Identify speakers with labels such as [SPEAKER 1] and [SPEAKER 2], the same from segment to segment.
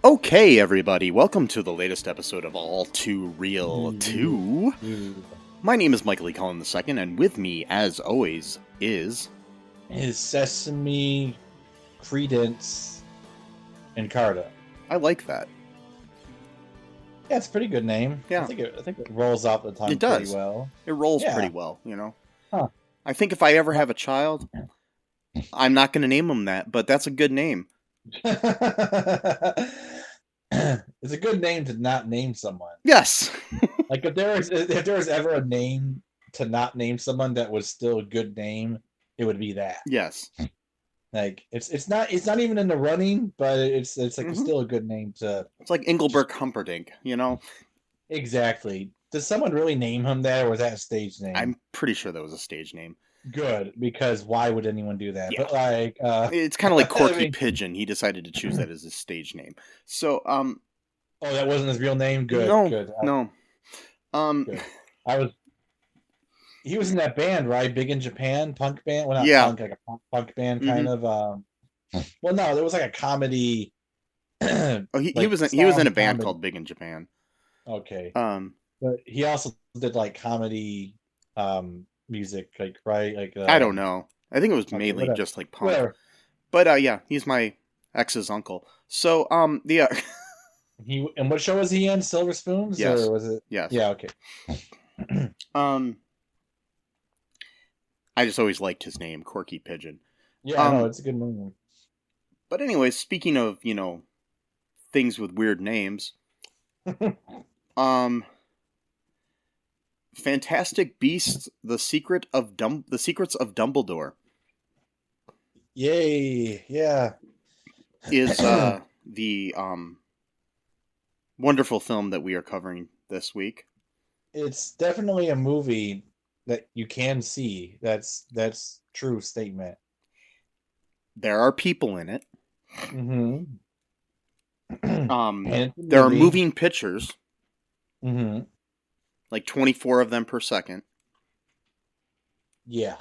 [SPEAKER 1] Okay, everybody, welcome to the latest episode of All Too Real 2. My name is Michael E. Cullen II, and with me, as always, is...
[SPEAKER 2] Sesame, Credence, and Carta.
[SPEAKER 1] I like that.
[SPEAKER 2] Yeah, it's a pretty good name.
[SPEAKER 1] Yeah.
[SPEAKER 2] I think it rolls off the tongue pretty well.
[SPEAKER 1] It rolls
[SPEAKER 2] Yeah.
[SPEAKER 1] pretty well, you know?
[SPEAKER 2] Huh.
[SPEAKER 1] I think if I ever have a child, I'm not going to name him that, but that's a good name.
[SPEAKER 2] It's a good name to not name someone.
[SPEAKER 1] Yes!
[SPEAKER 2] Like if there was ever a name to not name someone that was still a good name, it would be that.
[SPEAKER 1] Yes.
[SPEAKER 2] Like it's not even in the running, but it's like it's still a good name to.
[SPEAKER 1] It's like Engelbert Humperdinck, you know?
[SPEAKER 2] Exactly. Does someone really name him that, or was that a stage name?
[SPEAKER 1] I'm pretty sure that was a stage name.
[SPEAKER 2] Good, because why would anyone do that?
[SPEAKER 1] Yeah.
[SPEAKER 2] But like,
[SPEAKER 1] it's kind of like Corky Pigeon. He decided to choose that as his stage name. So,
[SPEAKER 2] oh, that wasn't his real name. Good,
[SPEAKER 1] no,
[SPEAKER 2] good.
[SPEAKER 1] No.
[SPEAKER 2] Good. He was in that band, right? Big in Japan, punk band. Well, not punk, like a punk band kind of. Well, no, there was like a comedy.
[SPEAKER 1] Oh, he was in a band
[SPEAKER 2] comedy.
[SPEAKER 1] called Big in Japan.
[SPEAKER 2] Okay. But he also did like comedy, music, like right, like.
[SPEAKER 1] I don't know. I think it was mainly just like punk.
[SPEAKER 2] Whatever.
[SPEAKER 1] But yeah, he's my ex's uncle. So
[SPEAKER 2] And what show was he in? Silver Spoons?
[SPEAKER 1] Yes.
[SPEAKER 2] Or was it?
[SPEAKER 1] Yes.
[SPEAKER 2] Yeah. Okay.
[SPEAKER 1] I just always liked his name, Corky Pigeon.
[SPEAKER 2] Yeah, no, it's a good name.
[SPEAKER 1] But anyway, speaking of, things with weird names, Fantastic Beasts: The Secrets of Dumbledore.
[SPEAKER 2] Yay! Yeah.
[SPEAKER 1] Is the wonderful film that we are covering this week.
[SPEAKER 2] It's definitely a movie that you can see. That's true statement.
[SPEAKER 1] There are people in it.
[SPEAKER 2] Mm-hmm.
[SPEAKER 1] There are moving pictures.
[SPEAKER 2] Mm-hmm.
[SPEAKER 1] Like 24 of them per second.
[SPEAKER 2] Yeah.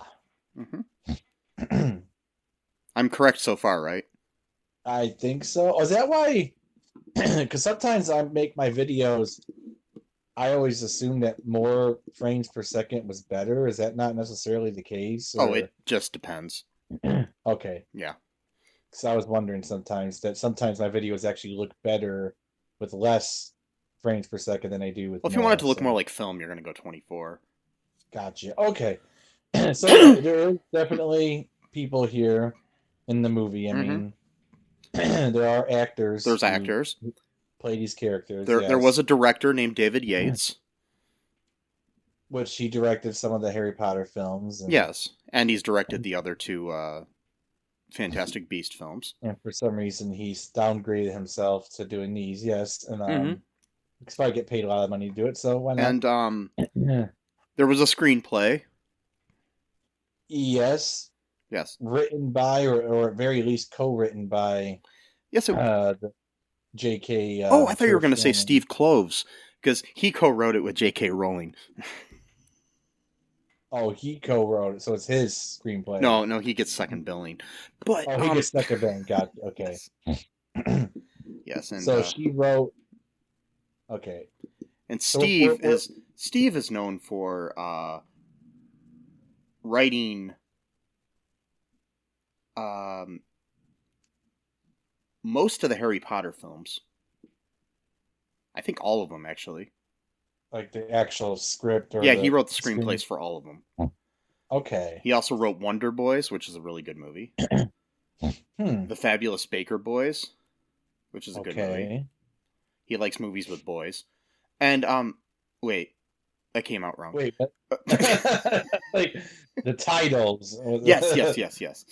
[SPEAKER 1] Mm-hmm. I'm correct so far, right?
[SPEAKER 2] I think so. Oh, is that why? Because sometimes I make my videos, I always assume that more frames per second was better. Is that not necessarily the case? Or...
[SPEAKER 1] Oh, it just depends.
[SPEAKER 2] Okay.
[SPEAKER 1] Yeah.
[SPEAKER 2] So I was wondering sometimes my videos actually look better with less frames per second than I do with.
[SPEAKER 1] Well, if you want it to look more like film, you're going to go 24.
[SPEAKER 2] Gotcha. Okay. So yeah, there is definitely people here in the movie. I mean, there are actors.
[SPEAKER 1] There's actors
[SPEAKER 2] who play these characters.
[SPEAKER 1] There was a director named David Yates,
[SPEAKER 2] which he directed some of the Harry Potter films.
[SPEAKER 1] Yes, and he's directed the other two Fantastic Beast films.
[SPEAKER 2] And for some reason, he's downgraded himself to doing these. Yes, and because probably get paid a lot of money to do it. So why not?
[SPEAKER 1] And there was a screenplay.
[SPEAKER 2] Yes. Written by, or at very least co-written by.
[SPEAKER 1] Yes.
[SPEAKER 2] The J.K.
[SPEAKER 1] I thought you were going to say Steve Kloves, because he co-wrote it with J.K. Rowling.
[SPEAKER 2] Oh, he co-wrote it, so it's his screenplay.
[SPEAKER 1] No, he gets second billing. But
[SPEAKER 2] he gets second billing. Got it. Okay.
[SPEAKER 1] Yes, and
[SPEAKER 2] so she wrote. Okay.
[SPEAKER 1] And Steve is known for writing most of the Harry Potter films. I think all of them, actually.
[SPEAKER 2] Like the actual script? Or
[SPEAKER 1] he wrote the screenplays for all of them.
[SPEAKER 2] Okay.
[SPEAKER 1] He also wrote Wonder Boys, which is a really good movie. The Fabulous Baker Boys, which is a good movie. He likes movies with boys. And, wait, that came out wrong.
[SPEAKER 2] Wait, like, the titles.
[SPEAKER 1] Yes.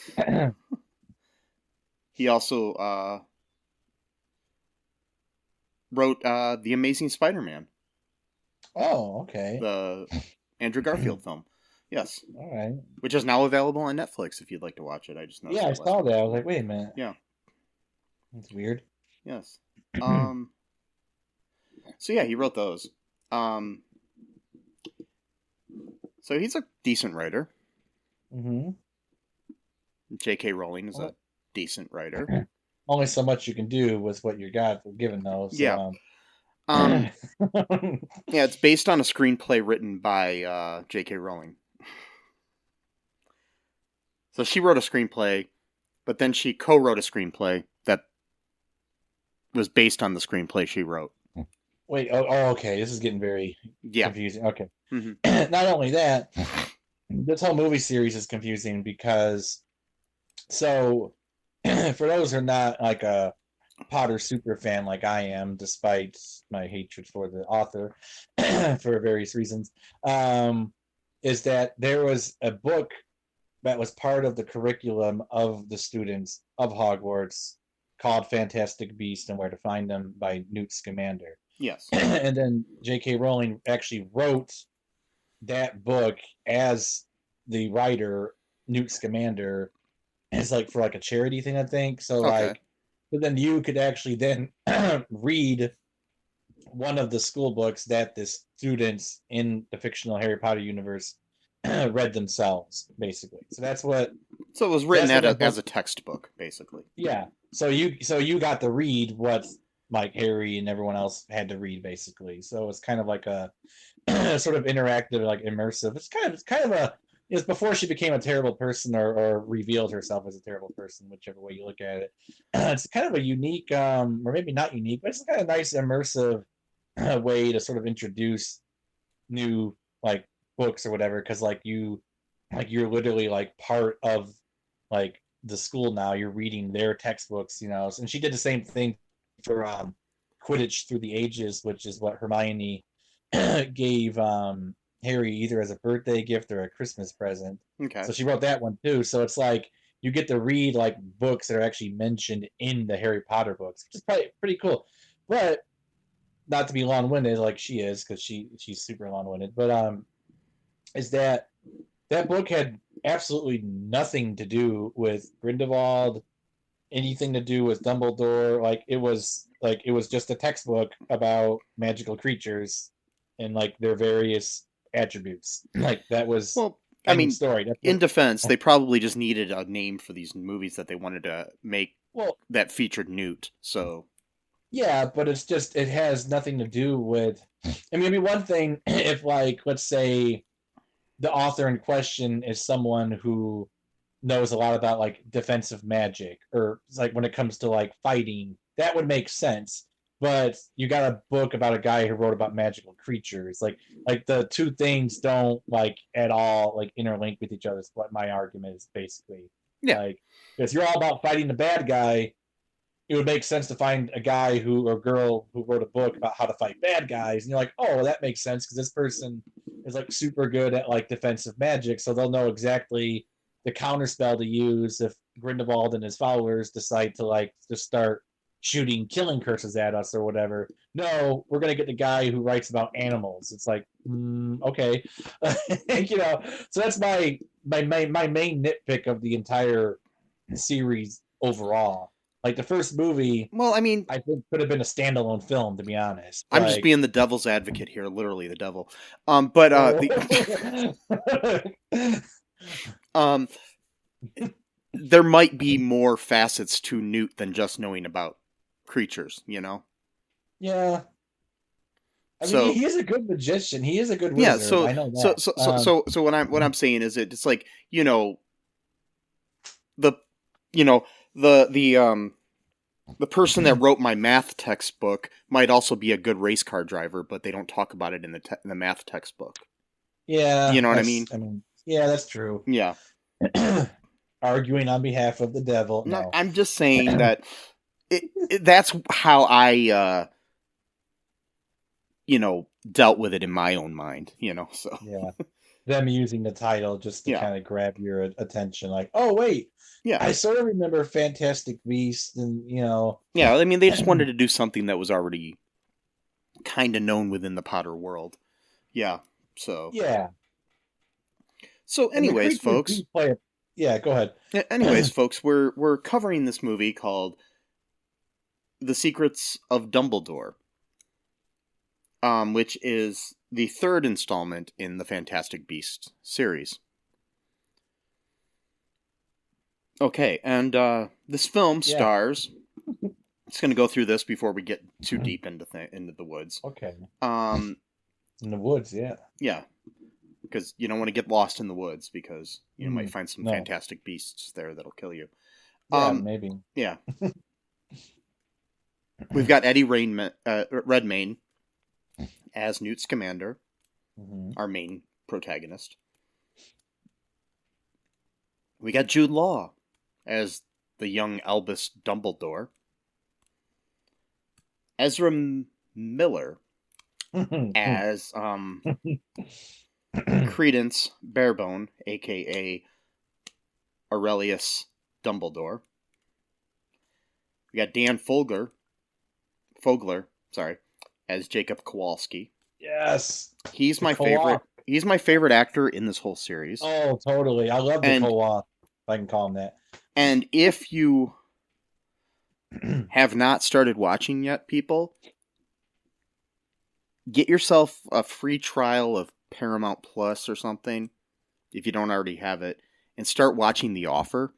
[SPEAKER 1] He also, wrote, The Amazing Spider-Man.
[SPEAKER 2] Oh, okay.
[SPEAKER 1] The Andrew Garfield film. Yes.
[SPEAKER 2] All right.
[SPEAKER 1] Which is now available on Netflix if you'd like to watch it. I just noticed.
[SPEAKER 2] Yeah, I saw that. I was like, wait a minute.
[SPEAKER 1] Yeah.
[SPEAKER 2] That's weird.
[SPEAKER 1] Yes. So yeah, he wrote those. So he's a decent writer.
[SPEAKER 2] Mm-hmm.
[SPEAKER 1] J.K. Rowling is a decent writer.
[SPEAKER 2] only so much you can do with what you got given, though.
[SPEAKER 1] Yeah.
[SPEAKER 2] So,
[SPEAKER 1] Yeah, it's based on a screenplay written by J.K. Rowling. So she wrote a screenplay, but then she co-wrote a screenplay that was based on the screenplay she wrote.
[SPEAKER 2] wait, okay. This is getting very confusing. Okay.
[SPEAKER 1] Mm-hmm.
[SPEAKER 2] Not only that, this whole movie series is confusing because, so, for those who are not like a Potter super fan like I am, despite my hatred for the author for various reasons, is that there was a book that was part of the curriculum of the students of Hogwarts called Fantastic Beasts and Where to Find Them by Newt Scamander.
[SPEAKER 1] Yes.
[SPEAKER 2] And then J.K. Rowling actually wrote that book as the writer, Newt Scamander, as like for like a charity thing, I think. So
[SPEAKER 1] okay.
[SPEAKER 2] like, but then you could actually then read one of the school books that the students in the fictional Harry Potter universe read themselves, basically. So that's what.
[SPEAKER 1] So it was written as a textbook, basically.
[SPEAKER 2] Yeah. So you got to read what like Harry and everyone else had to read, basically. So it's kind of like a sort of interactive, like immersive. It's kind of a. It's before she became a terrible person or revealed herself as a terrible person, whichever way you look at it. It's kind of a unique, or maybe not unique, but it's kind of nice immersive way to sort of introduce new like books or whatever, because you're literally like part of like the school now. You're reading their textbooks, and she did the same thing for Quidditch Through the Ages, which is what Hermione gave Harry either as a birthday gift or a Christmas present.
[SPEAKER 1] Okay.
[SPEAKER 2] So she wrote that one too. So it's like you get to read like books that are actually mentioned in the Harry Potter books, which is probably pretty cool. But not to be long-winded like she is, because she's super long-winded. But is that book had absolutely nothing to do with Grindelwald, anything to do with Dumbledore. It was just a textbook about magical creatures and like their various attributes. Like that was
[SPEAKER 1] well. I mean,
[SPEAKER 2] story.
[SPEAKER 1] In defense, they probably just needed a name for these movies that they wanted to make that featured Newt. So
[SPEAKER 2] yeah, but it has nothing to do with. I mean, it'd be one thing if, like, let's say the author in question is someone who knows a lot about like defensive magic, or like when it comes to like fighting, that would make sense. But you got a book about a guy who wrote about magical creatures. Like the two things don't like at all like interlink with each other. Is what my argument is basically.
[SPEAKER 1] Yeah.
[SPEAKER 2] Like if you're all about fighting the bad guy, it would make sense to find a guy or girl who wrote a book about how to fight bad guys, and you're like, oh, well, that makes sense because this person is like super good at like defensive magic, so they'll know exactly the counterspell to use if Grindelwald and his followers decide to like just start shooting killing curses at us or whatever. No, we're gonna get the guy who writes about animals. It's like, okay, So that's my main nitpick of the entire series overall. Like the first movie,
[SPEAKER 1] well, I mean,
[SPEAKER 2] I think could have been a standalone film, to be honest.
[SPEAKER 1] I'm just being the devil's advocate here, literally the devil. But there might be more facets to Newt than just knowing about creatures,
[SPEAKER 2] Yeah. I mean, he is a good magician. He is a good wizard.
[SPEAKER 1] Yeah. So
[SPEAKER 2] I know that.
[SPEAKER 1] So what I'm saying is it's like the person that wrote my math textbook might also be a good race car driver, but they don't talk about it in the math textbook.
[SPEAKER 2] Yeah.
[SPEAKER 1] You know what I mean?
[SPEAKER 2] Yeah, that's true.
[SPEAKER 1] Yeah.
[SPEAKER 2] Arguing on behalf of the devil. No.
[SPEAKER 1] I'm just saying that that's how I, dealt with it in my own mind, so.
[SPEAKER 2] Yeah. Them using the title just to kind of grab your attention. Like, oh, wait.
[SPEAKER 1] Yeah.
[SPEAKER 2] I sort of remember Fantastic Beasts and,
[SPEAKER 1] Yeah, I mean, they just wanted to do something that was already kind of known within the Potter world. Yeah, so.
[SPEAKER 2] Yeah.
[SPEAKER 1] So anyways, folks.
[SPEAKER 2] Yeah, go ahead.
[SPEAKER 1] Anyways, folks, we're covering this movie called The Secrets of Dumbledore, which is the third installment in the Fantastic Beasts series. Okay, and this film stars just going to go through this before we get too deep into the woods.
[SPEAKER 2] Okay.
[SPEAKER 1] In
[SPEAKER 2] the woods, yeah.
[SPEAKER 1] Yeah. Because you don't want to get lost in the woods because you might find some fantastic beasts there that'll kill you.
[SPEAKER 2] Yeah, maybe.
[SPEAKER 1] Yeah. We've got Eddie Redmayne as Newt Scamander, our main protagonist. We got Jude Law as the young Albus Dumbledore. Ezra Miller as Credence Barebone, a.k.a. Aurelius Dumbledore. We got Dan Fogler, as Jacob Kowalski.
[SPEAKER 2] Yes.
[SPEAKER 1] He's my favorite. He's my favorite actor in this whole series.
[SPEAKER 2] Oh, totally. I love the Kowalski, if I can call him that.
[SPEAKER 1] And if you have not started watching yet, people, get yourself a free trial of Paramount Plus or something, if you don't already have it, and start watching The Offer,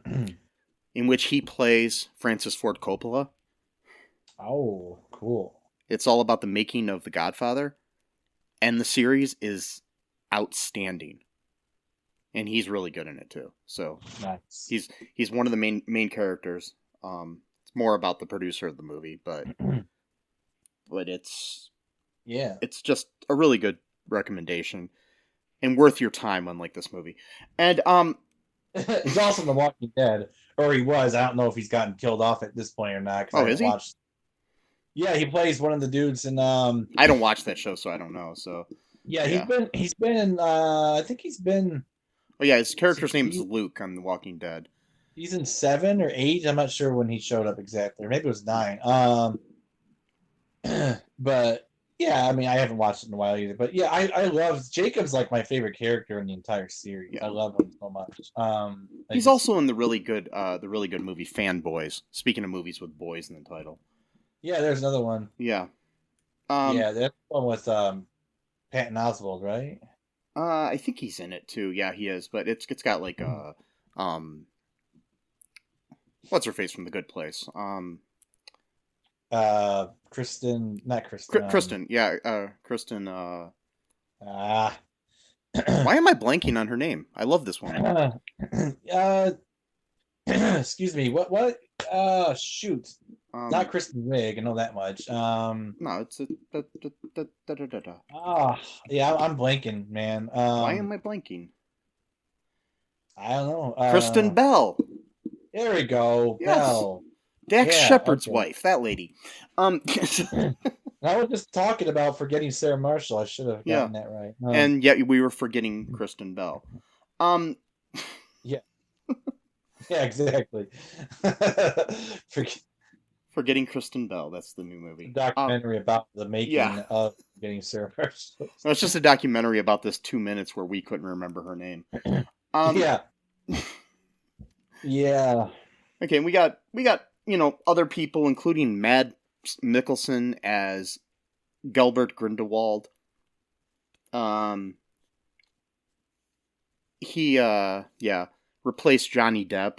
[SPEAKER 1] in which he plays Francis Ford Coppola.
[SPEAKER 2] Oh, cool.
[SPEAKER 1] It's all about the making of The Godfather, and the series is outstanding. And he's really good in it too. So
[SPEAKER 2] nice.
[SPEAKER 1] He's one of the main characters. It's more about the producer of the movie, but it's just a really good recommendation and worth your time, unlike this movie. And
[SPEAKER 2] he's also in The Walking Dead, or he was. I don't know if he's gotten killed off at this point or not.
[SPEAKER 1] Oh, is he?
[SPEAKER 2] Yeah, he plays one of the dudes in.
[SPEAKER 1] I don't watch that show, so I don't know. So
[SPEAKER 2] yeah, he's been in. I think he's been.
[SPEAKER 1] Oh yeah, his character's name is Luke on The Walking Dead.
[SPEAKER 2] He's in 7 or 8. I'm not sure when he showed up exactly. Or maybe it was 9. But yeah, I mean, I haven't watched it in a while either. But yeah, I love Jacob's like my favorite character in the entire series. Yeah. I love him so much.
[SPEAKER 1] He's also in the really good movie Fanboys. Speaking of movies with boys in the title.
[SPEAKER 2] Yeah, there's another one.
[SPEAKER 1] Yeah.
[SPEAKER 2] Yeah, that's one with Patton Oswalt, right?
[SPEAKER 1] I think he's in it too. Yeah, he is. But it's got like what's her face from The Good Place?
[SPEAKER 2] Kristen, not Kristen.
[SPEAKER 1] Kristen, yeah, Kristen.
[SPEAKER 2] Why
[SPEAKER 1] am I blanking on her name? I love this one.
[SPEAKER 2] Excuse me. What? Shoot. Not Kristen Wiig. I know that much.
[SPEAKER 1] No, it's a.
[SPEAKER 2] Yeah, I'm blanking, man.
[SPEAKER 1] Why am I blanking?
[SPEAKER 2] I don't know.
[SPEAKER 1] Kristen Bell.
[SPEAKER 2] There we go.
[SPEAKER 1] Yes.
[SPEAKER 2] Bell.
[SPEAKER 1] Dax Shepard's wife, that lady.
[SPEAKER 2] I was just talking about forgetting Sarah Marshall. I should have gotten that right.
[SPEAKER 1] And yet we were forgetting Kristen Bell.
[SPEAKER 2] Yeah. Yeah, exactly.
[SPEAKER 1] Forgetting Kristen Bell. That's the new movie.
[SPEAKER 2] Documentary about the making of getting Sarah Marshall.
[SPEAKER 1] It's just a documentary about this 2 minutes where we couldn't remember her name.
[SPEAKER 2] Yeah. Yeah.
[SPEAKER 1] Okay, we got other people, including Mads Mikkelsen as Gellert Grindelwald. He replaced Johnny Depp.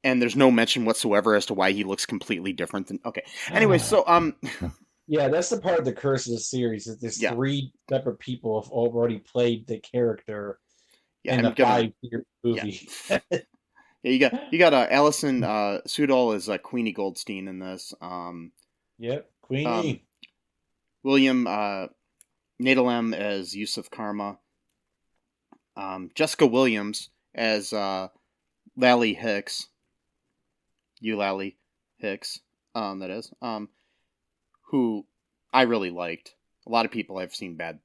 [SPEAKER 1] And there's no mention whatsoever as to why he looks completely different than. Okay. Anyway, so
[SPEAKER 2] yeah, that's the part of the curse of the series is there's 3 separate people have already played the character in a 5-year movie.
[SPEAKER 1] Yeah, you got Alison Sudol as Queenie Goldstein in this.
[SPEAKER 2] Yep, Queenie.
[SPEAKER 1] William Nadalem as Yusuf Karma. Jessica Williams as Lally Hicks. Eulalie Hicks, that is. Who I really liked. A lot of people I've seen bad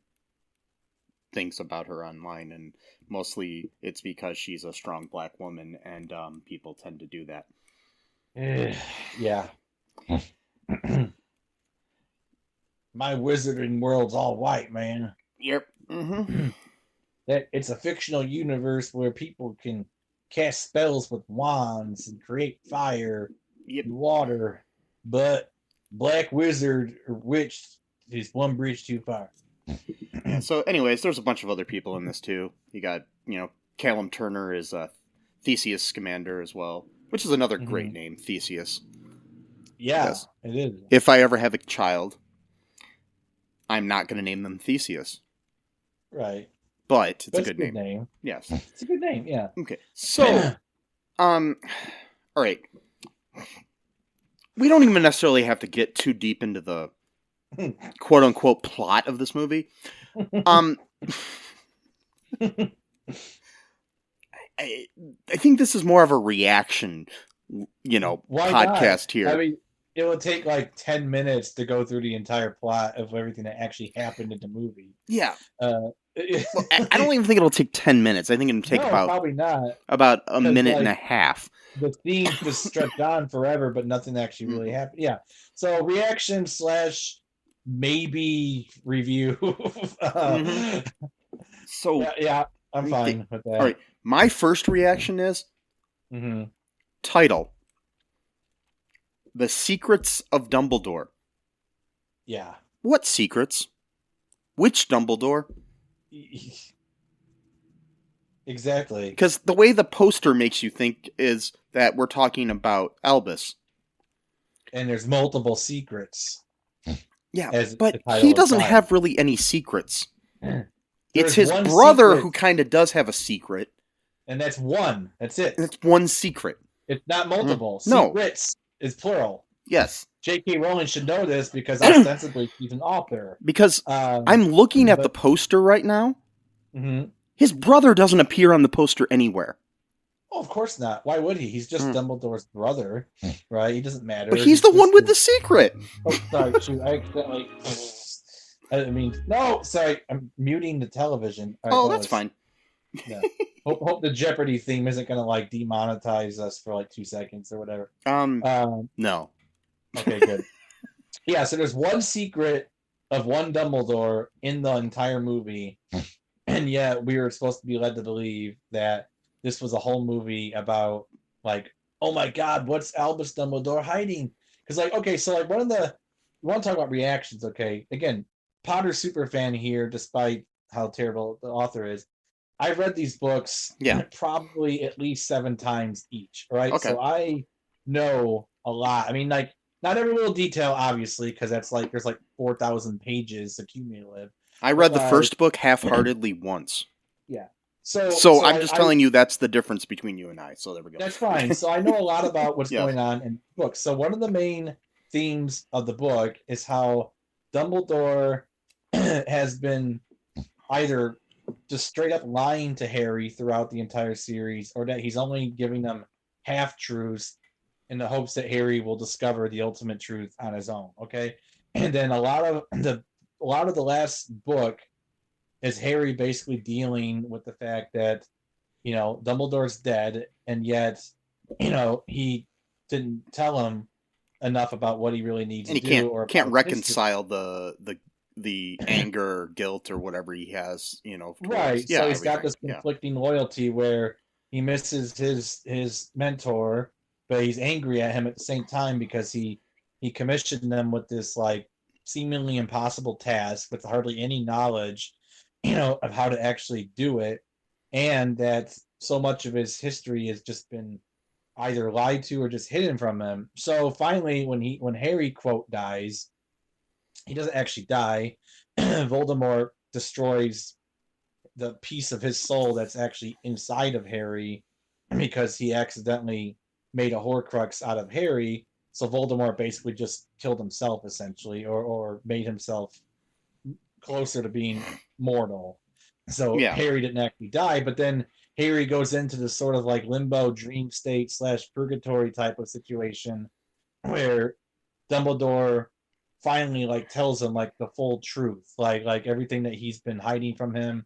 [SPEAKER 1] things about her online, and mostly it's because she's a strong black woman, and people tend to do that.
[SPEAKER 2] Yeah. My wizarding world's all white, man.
[SPEAKER 1] Yep. Mm-hmm.
[SPEAKER 2] That it's a fictional universe where people can cast spells with wands and create fire and water, but black wizard or witch is one bridge too far.
[SPEAKER 1] Yeah, so anyways, there's a bunch of other people in this too. You got, Callum Turner as Theseus Scamander as well, which is another great name, Theseus.
[SPEAKER 2] Yeah, yes. It is.
[SPEAKER 1] If I ever have a child, I'm not going to name them Theseus.
[SPEAKER 2] Right.
[SPEAKER 1] But it's a good name. Yes.
[SPEAKER 2] It's a good name, yeah.
[SPEAKER 1] Okay. So, all right. We don't even necessarily have to get too deep into the quote-unquote plot of this movie. I think this is more of a reaction, podcast here.
[SPEAKER 2] I mean, it will take like 10 minutes to go through the entire plot of everything that actually happened in the movie.
[SPEAKER 1] Yeah. Well, I don't even think it'll take 10 minutes. I think it'll take
[SPEAKER 2] probably not.
[SPEAKER 1] About a minute and a half.
[SPEAKER 2] The theme just stretched on forever, but nothing actually really happened. Yeah. So reaction / maybe review.
[SPEAKER 1] So
[SPEAKER 2] yeah, I'm fine with that.
[SPEAKER 1] All right. My first reaction is title. The Secrets of Dumbledore.
[SPEAKER 2] Yeah.
[SPEAKER 1] What secrets? Which Dumbledore?
[SPEAKER 2] Exactly.
[SPEAKER 1] Because the way the poster makes you think is that we're talking about Albus.
[SPEAKER 2] And there's multiple secrets.
[SPEAKER 1] Yeah, but he doesn't have really any secrets. It's his brother who kind of does have a secret.
[SPEAKER 2] And that's one. That's it.
[SPEAKER 1] It's one secret.
[SPEAKER 2] It's not multiple.
[SPEAKER 1] No.
[SPEAKER 2] Secrets is plural.
[SPEAKER 1] Yes.
[SPEAKER 2] J.K. Rowling should know this because ostensibly she's an author.
[SPEAKER 1] Because I'm looking at the poster right now. His brother doesn't appear on the poster anywhere.
[SPEAKER 2] Oh, of course not. Why would he? He's just Dumbledore's brother, right? He doesn't matter.
[SPEAKER 1] But he's the one with the secret.
[SPEAKER 2] Oh, sorry. Shoot, I accidentally... no, sorry. I'm muting the television.
[SPEAKER 1] Right, that's fine.
[SPEAKER 2] Yeah. Hope the Jeopardy theme isn't going to demonetize us for 2 seconds or whatever.
[SPEAKER 1] No.
[SPEAKER 2] Okay, good. Yeah, so there's one secret of one Dumbledore in the entire movie, and yet we were supposed to be led to believe that this was a whole movie about oh my God, what's Albus Dumbledore hiding? Because one of the you want to talk about reactions? Okay, again, Potter super fan here, despite how terrible the author is. I've read these books probably at least 7 times each, right?
[SPEAKER 1] Okay.
[SPEAKER 2] So I know a lot. I mean, not every little detail, obviously, because that's there's 4,000 pages accumulative.
[SPEAKER 1] I read the first book half-heartedly once.
[SPEAKER 2] Yeah.
[SPEAKER 1] So I'm just telling you that's the difference between you and I. So there we go.
[SPEAKER 2] That's fine. So I know a lot about what's going on in books. So one of the main themes of the book is how Dumbledore has been either just straight up lying to Harry throughout the entire series, or that he's only giving them half-truths in the hopes that Harry will discover the ultimate truth on his own. Okay. And then a lot of the last book is Harry basically dealing with the fact that, Dumbledore's dead, and yet, he didn't tell him enough about what he really needs to do. Or
[SPEAKER 1] can't reconcile the anger, guilt, or whatever he has,
[SPEAKER 2] right. So he's got this conflicting loyalty where he misses his mentor, but he's angry at him at the same time because he commissioned them with this seemingly impossible task with hardly any knowledge, of how to actually do it, and that so much of his history has just been either lied to or just hidden from him. So finally, when Harry quote dies, he doesn't actually die. Voldemort destroys the piece of his soul that's actually inside of Harry because he accidentally made a Horcrux out of Harry. So Voldemort basically just killed himself, essentially, or made himself closer to being mortal. So Harry didn't actually die, but then Harry goes into this sort of limbo dream state / purgatory type of situation where Dumbledore finally tells him the full truth, like everything that he's been hiding from him,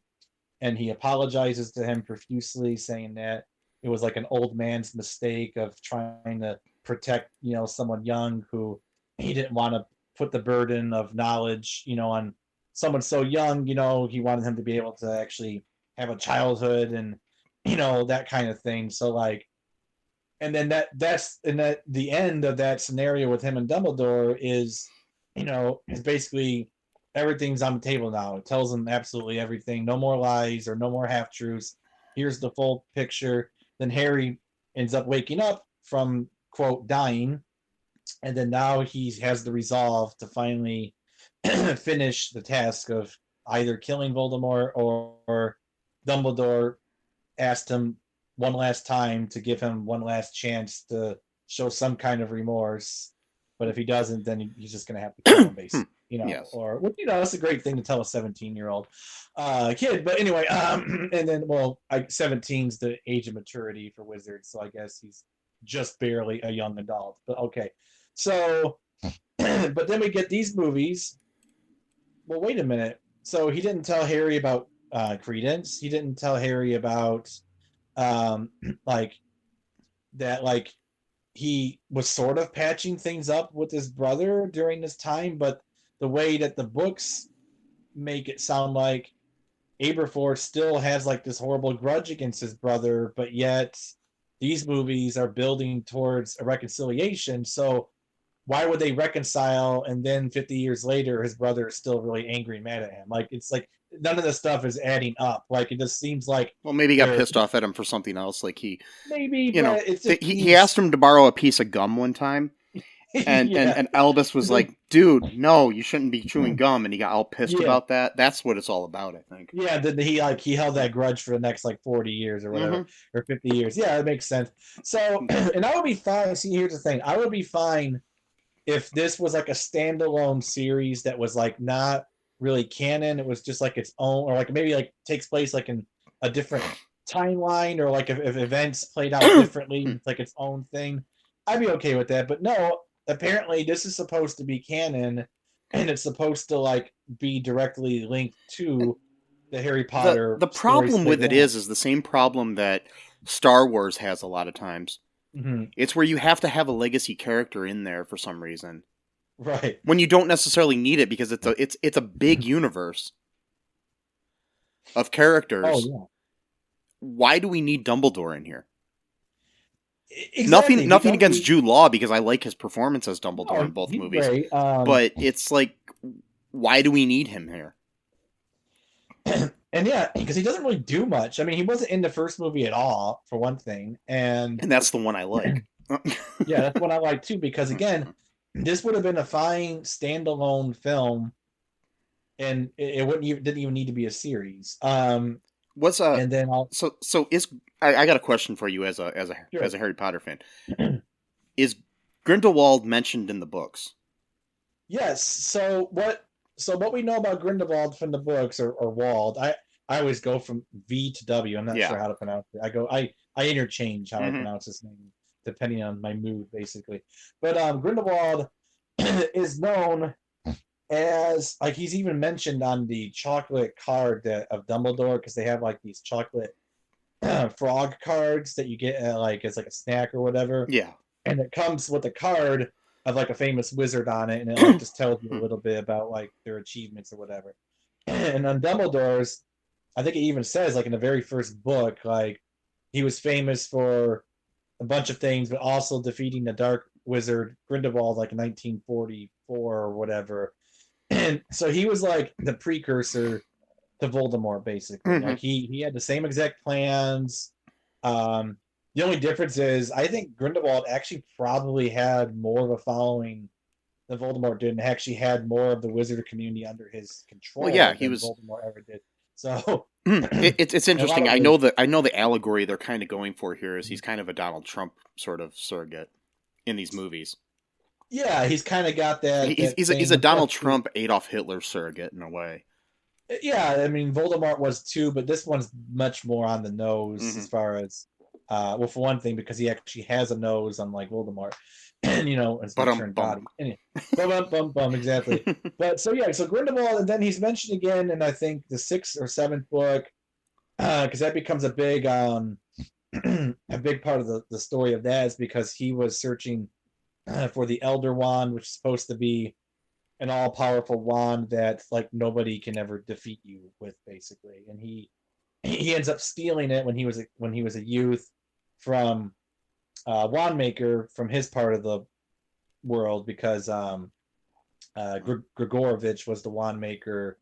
[SPEAKER 2] and he apologizes to him profusely, saying that it was an old man's mistake of trying to protect someone young who he didn't want to put the burden of knowledge on someone so young. He wanted him to be able to actually have a childhood and that kind of thing. So and then that's the end of that scenario with him and Dumbledore is is basically everything's on the table now. It tells him absolutely everything. No more lies or no more half-truths. Here's the full picture. Then Harry ends up waking up from quote dying, and then now he has the resolve to finally finish the task of either killing Voldemort, or Dumbledore asked him one last time to give him one last chance to show some kind of remorse. But if he doesn't, then he's just going to have to kill him, basically.
[SPEAKER 1] Yes.
[SPEAKER 2] Or, that's a great thing to tell a 17-year-old kid. But anyway, and then, 17's the age of maturity for wizards, so I guess he's just barely a young adult. But okay. So, but then we get these movies. Well, wait a minute. So he didn't tell Harry about Credence. He didn't tell Harry about like that, like he was sort of patching things up with his brother during this time, but the way that the books make it sound like Aberforth still has like this horrible grudge against his brother, but yet these movies are building towards a reconciliation. So why would they reconcile, and then 50 years later his brother is still really angry and mad at him? Like, it's like none of this stuff is adding up. Like, it just seems like,
[SPEAKER 1] well, maybe he got pissed off at him for something else. Like he asked him to borrow a piece of gum one time, and and Albus was like, "Dude, no, you shouldn't be chewing gum," and he got all pissed about that. That's what it's all about, I think.
[SPEAKER 2] Yeah, then he held that grudge for the next 40 years or whatever, or 50 years. Yeah, it makes sense. So, and I would be fine. See, here's the thing: I would be fine if this was like a standalone series that was like not really canon. It was just like its own, or like maybe like takes place like in a different timeline, or like if events played out differently, it's like its own thing. I'd be okay with that. But no, apparently this is supposed to be canon, and it's supposed to like be directly linked to the Harry Potter.
[SPEAKER 1] The problem with it is the same problem that Star Wars has a lot of times.
[SPEAKER 2] Mm-hmm.
[SPEAKER 1] It's where you have to have a legacy character in there for some reason,
[SPEAKER 2] right?
[SPEAKER 1] When you don't necessarily need it, because it's a big universe of characters.
[SPEAKER 2] Oh yeah.
[SPEAKER 1] Why do we need Dumbledore in here?
[SPEAKER 2] Exactly.
[SPEAKER 1] Nothing against Jude Law, because I like his performance as Dumbledore in both movies.
[SPEAKER 2] Great.
[SPEAKER 1] But it's like, why do we need him here?
[SPEAKER 2] And yeah, because he doesn't really do much. I mean, he wasn't in the first movie at all, for one thing. And
[SPEAKER 1] that's the one I like.
[SPEAKER 2] Yeah, that's one I like too, because again, this would have been a fine standalone film, and it didn't even need to be a series. And then
[SPEAKER 1] I got a question for you as a Harry Potter fan. Is Grindelwald mentioned in the books?
[SPEAKER 2] Yes. So what we know about Grindelwald from the books, or Wald, I always go from V to W. I'm not sure how to pronounce it. I interchange how I pronounce his name depending on my mood, basically. But Grindelwald is known as, like, he's even mentioned on the chocolate card of Dumbledore, because they have like these chocolate frog cards that you get like as like a snack or whatever.
[SPEAKER 1] Yeah.
[SPEAKER 2] And it comes with a card of like a famous wizard on it, and it like just tells you a little bit about like their achievements or whatever. And on Dumbledore's, I think it even says, like, in the very first book, like, he was famous for a bunch of things, but also defeating the dark wizard Grindelwald like in 1944 or whatever. And so he was like the precursor to Voldemort, basically. Like he had the same exact plans. The only difference is, I think Grindelwald actually probably had more of a following than Voldemort did, and actually had more of the wizard community under his control than Voldemort ever did. So
[SPEAKER 1] it's interesting. I know the allegory they're kind of going for here is he's kind of a Donald Trump sort of surrogate in these movies.
[SPEAKER 2] Yeah, he's kind of got that.
[SPEAKER 1] He's a Donald Trump, Adolf Hitler surrogate in a way.
[SPEAKER 2] Yeah, I mean, Voldemort was too, but this one's much more on the nose as far as, well, for one thing, because he actually has a nose, unlike Voldemort, and his returned body. Exactly. But so Grindelwald, and then he's mentioned again in, I think, the 6th or 7th book, because that becomes a big part of the story of that, is because he was searching for the Elder Wand, which is supposed to be an all-powerful wand that like nobody can ever defeat you with, basically. And he ends up stealing it when he was a youth from Wandmaker from his part of the world, because Grigorovich was the Wandmaker.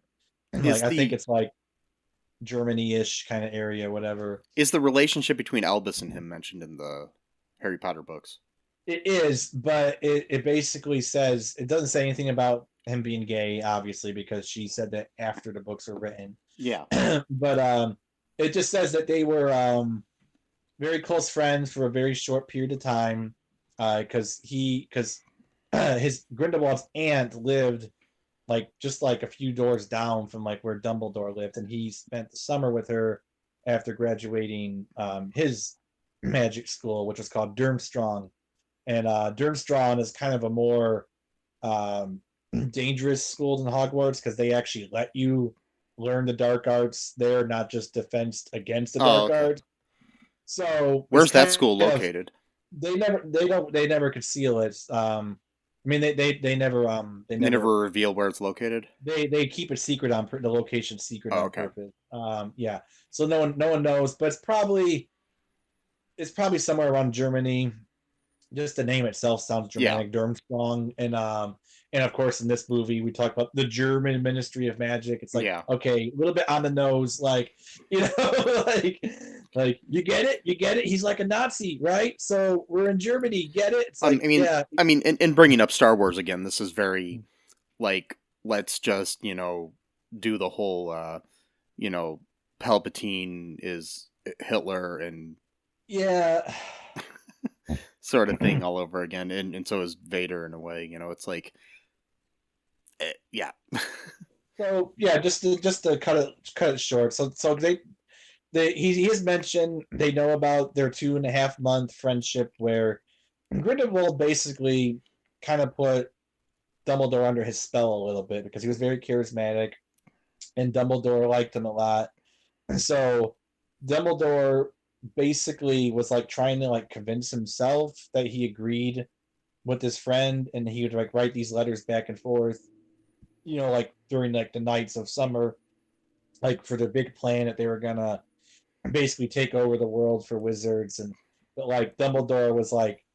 [SPEAKER 2] Like, I think it's like Germany-ish kind of area, whatever.
[SPEAKER 1] Is the relationship between Albus and him mentioned in the Harry Potter books.
[SPEAKER 2] It is, but it basically says, it doesn't say anything about him being gay, obviously, because she said that after the books were written.
[SPEAKER 1] Yeah.
[SPEAKER 2] But it just says that they were very close friends for a very short period of time, because his Grindelwald's aunt lived like just like a few doors down from like where Dumbledore lived, and he spent the summer with her after graduating his magic school, which was called Durmstrang. And Durmstrang is kind of a more um, dangerous school than Hogwarts because they actually let you learn the dark arts there, not just defense against the dark arts. So
[SPEAKER 1] where's that school located?
[SPEAKER 2] They never conceal it. I mean, they never
[SPEAKER 1] reveal where it's located.
[SPEAKER 2] They keep it secret on the location secret on purpose. Yeah, so no one knows, but it's probably somewhere around Germany. Just the name itself sounds Germanic, yeah. Durmstrang, and of course in this movie we talk about the German Ministry of Magic. It's like, okay, a little bit on the nose, like, you know, like you get it. He's like a Nazi, right? So we're in Germany, get it? It's like,
[SPEAKER 1] I mean, in bringing up Star Wars again, this is very like, let's just, you know, do the whole, you know, Palpatine is Hitler and sort of thing all over again, and so is Vader in a way. You know, it's like, yeah.
[SPEAKER 2] So yeah, just to cut it short. So he has mentioned they know about their 2.5 month friendship where Grindelwald basically kind of put Dumbledore under his spell a little bit because he was very charismatic, and Dumbledore liked him a lot. So Dumbledore basically was like trying to like convince himself that he agreed with his friend, and he would like write these letters back and forth, you know, like during like the nights of summer, like for their big plan that they were gonna basically take over the world for wizards. And but like Dumbledore was like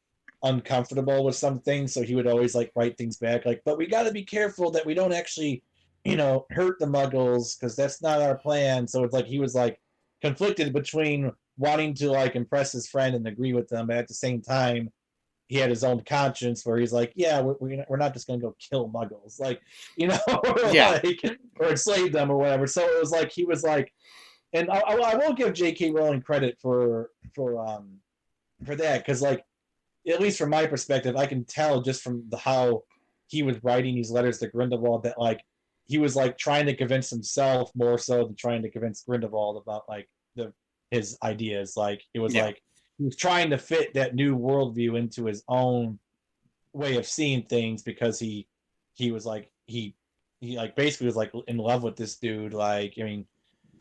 [SPEAKER 2] uncomfortable with some things, so he would always like write things back like, but we got to be careful that we don't actually, you know, hurt the Muggles because that's not our plan. So it's like he was like conflicted between wanting to like impress his friend and agree with them, but at the same time he had his own conscience where he's like, yeah, we're not just gonna go kill Muggles, like, you know, like, or enslave them or whatever. So it was like he was like, and I will give J.K. Rowling credit for that, because like, at least from my perspective, I can tell just from how he was writing these letters to Grindelwald that like he was like trying to convince himself more so than trying to convince Grindelwald about like his ideas. Like it was like he was trying to fit that new worldview into his own way of seeing things, because he was like he like basically was like in love with this dude. Like, I mean,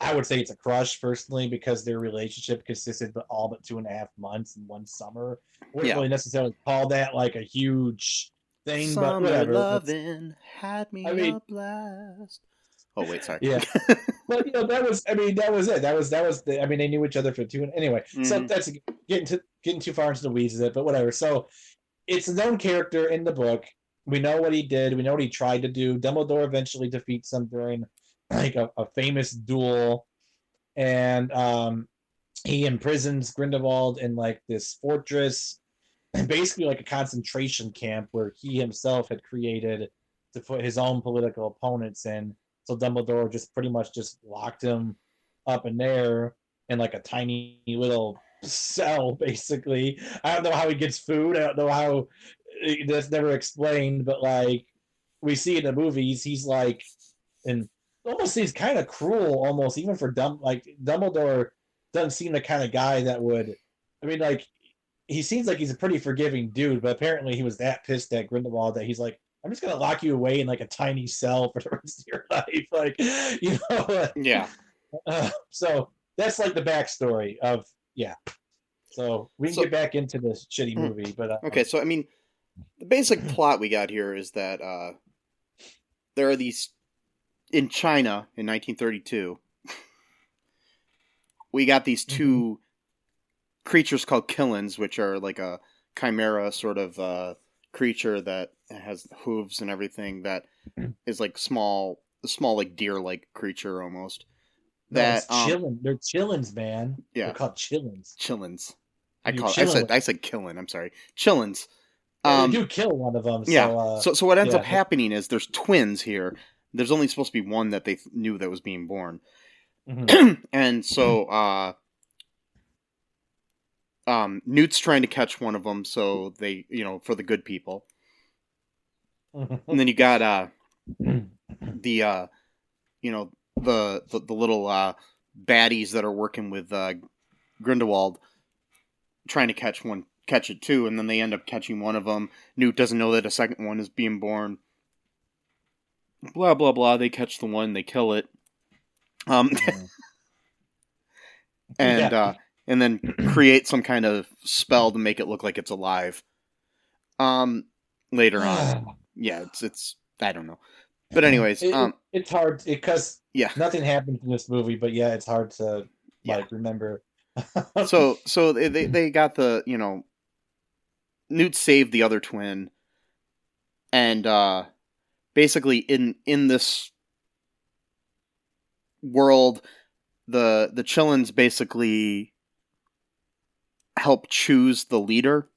[SPEAKER 2] I would say it's a crush personally, because their relationship consisted of all but 2.5 months in one summer. Wouldn't really necessarily call that like a huge thing,
[SPEAKER 1] summer,
[SPEAKER 2] but whatever.
[SPEAKER 1] Loving had me a blast. Oh wait, sorry.
[SPEAKER 2] Yeah, but you know, that was it. I mean, they knew each other for anyway. So that's getting too far into the weeds of it, but whatever. So it's a known character in the book. We know what he did. We know what he tried to do. Dumbledore eventually defeats him during like a famous duel, and he imprisons Grindelwald in like this fortress, basically like a concentration camp where he himself had created to put his own political opponents in. So Dumbledore just pretty much just locked him up in there in like a tiny little cell, basically. I don't know how he gets food. I don't know how, that's never explained, but like we see in the movies, he's like, and almost seems kind of cruel, almost even for like Dumbledore doesn't seem the kind of guy that would, I mean, like, he seems like he's a pretty forgiving dude, but apparently he was that pissed at Grindelwald that he's like, I'm just gonna lock you away in like a tiny cell for the rest of your life, like, you know.
[SPEAKER 1] Yeah.
[SPEAKER 2] So that's like the backstory of So we can get back into this shitty movie, but
[SPEAKER 1] okay. So I mean, the basic plot we got here is that there are these in China in 1932. We got these two creatures called Killins, which are like a chimera sort of creature that has hooves and everything, that is like small like deer-like creature almost.
[SPEAKER 2] That They're chillins, man.
[SPEAKER 1] Yeah,
[SPEAKER 2] they're called chillins.
[SPEAKER 1] Chillins. I said killing. I'm sorry, chillins.
[SPEAKER 2] They do kill one of them. So,
[SPEAKER 1] yeah. So what ends up happening is there's twins here. There's only supposed to be one that they knew that was being born, and so Newt's trying to catch one of them. So they, for the good people. And then you got the little baddies that are working with Grindelwald trying to catch it too, and then they end up catching one of them. Newt doesn't know that a second one is being born. Blah blah blah. They catch the one, they kill it, and then create some kind of spell to make it look like it's alive. Later on, yeah, it's I don't know, but anyways,
[SPEAKER 2] it's hard because nothing happens in this movie, but it's hard to remember.
[SPEAKER 1] so they got the Newt saved the other twin, and basically in this world, the Chillins basically help choose the leader,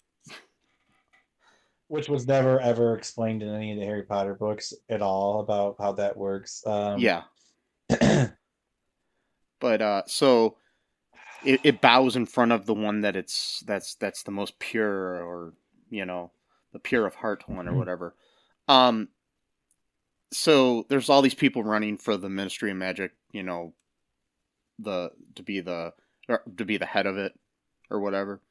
[SPEAKER 2] which was never ever explained in any of the Harry Potter books at all about how that works.
[SPEAKER 1] But so it bows in front of the one that's the most pure, or the pure of heart one, or whatever. So there's all these people running for the Ministry of Magic, to be the head of it or whatever.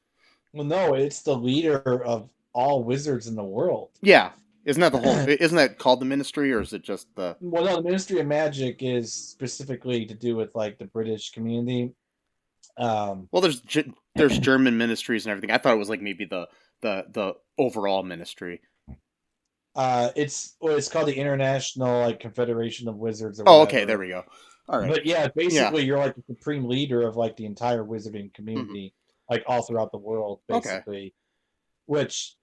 [SPEAKER 2] Well, no, it's the leader of all wizards in the world.
[SPEAKER 1] Yeah. Isn't that called the Ministry, or is it just the...
[SPEAKER 2] Well, no, the Ministry of Magic is specifically to do with the British community.
[SPEAKER 1] Well, there's German ministries and everything. I thought it was maybe the overall ministry.
[SPEAKER 2] It's called the International Confederation of Wizards. Or
[SPEAKER 1] whatever. Okay, there we go. All right.
[SPEAKER 2] But basically, you're the supreme leader of the entire wizarding community, all throughout the world, basically. Okay. Which,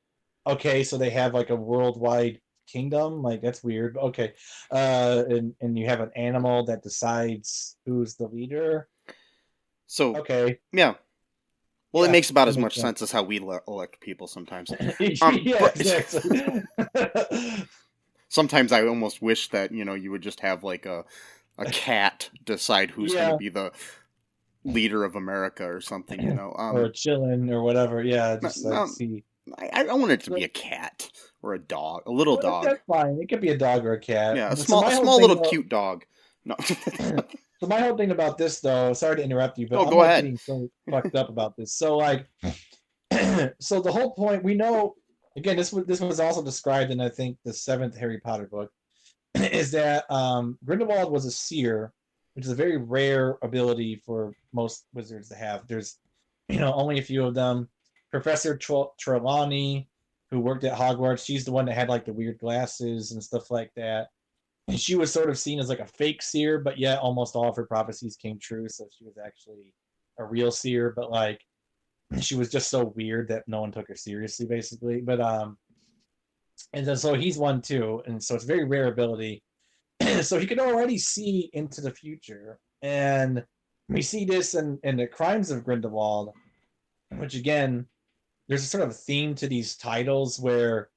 [SPEAKER 2] so they have a worldwide kingdom. That's weird. Okay, and you have an animal that decides who's the leader.
[SPEAKER 1] So
[SPEAKER 2] okay,
[SPEAKER 1] yeah. Well, it makes about as much sense as how we elect people sometimes.
[SPEAKER 2] Exactly.
[SPEAKER 1] Sometimes I almost wish that you would just have a cat decide who's going to be the leader of America or something,
[SPEAKER 2] or a chillin or whatever. Yeah, just see.
[SPEAKER 1] I want it to be a cat or a dog, a little dog.
[SPEAKER 2] That's fine. It could be a dog or a cat.
[SPEAKER 1] Yeah, a small little cute dog. No.
[SPEAKER 2] So my whole thing about this, though, sorry to interrupt you, but
[SPEAKER 1] I'm go ahead.
[SPEAKER 2] Getting so fucked up about this. So so the whole point, we know, again, this was also described in, I think, the 7th Harry Potter book, is that Grindelwald was a seer, which is a very rare ability for most wizards to have. There's, only a few of them. Professor Trelawney, who worked at Hogwarts, she's the one that had the weird glasses and stuff like that. And she was sort of seen as a fake seer, but yet almost all of her prophecies came true, so she was actually a real seer, but she was just so weird that no one took her seriously, basically. But and then so he's one too, and so it's a very rare ability. So he can already see into the future, and we see this in the Crimes of Grindelwald, which again, there's a sort of theme to these titles where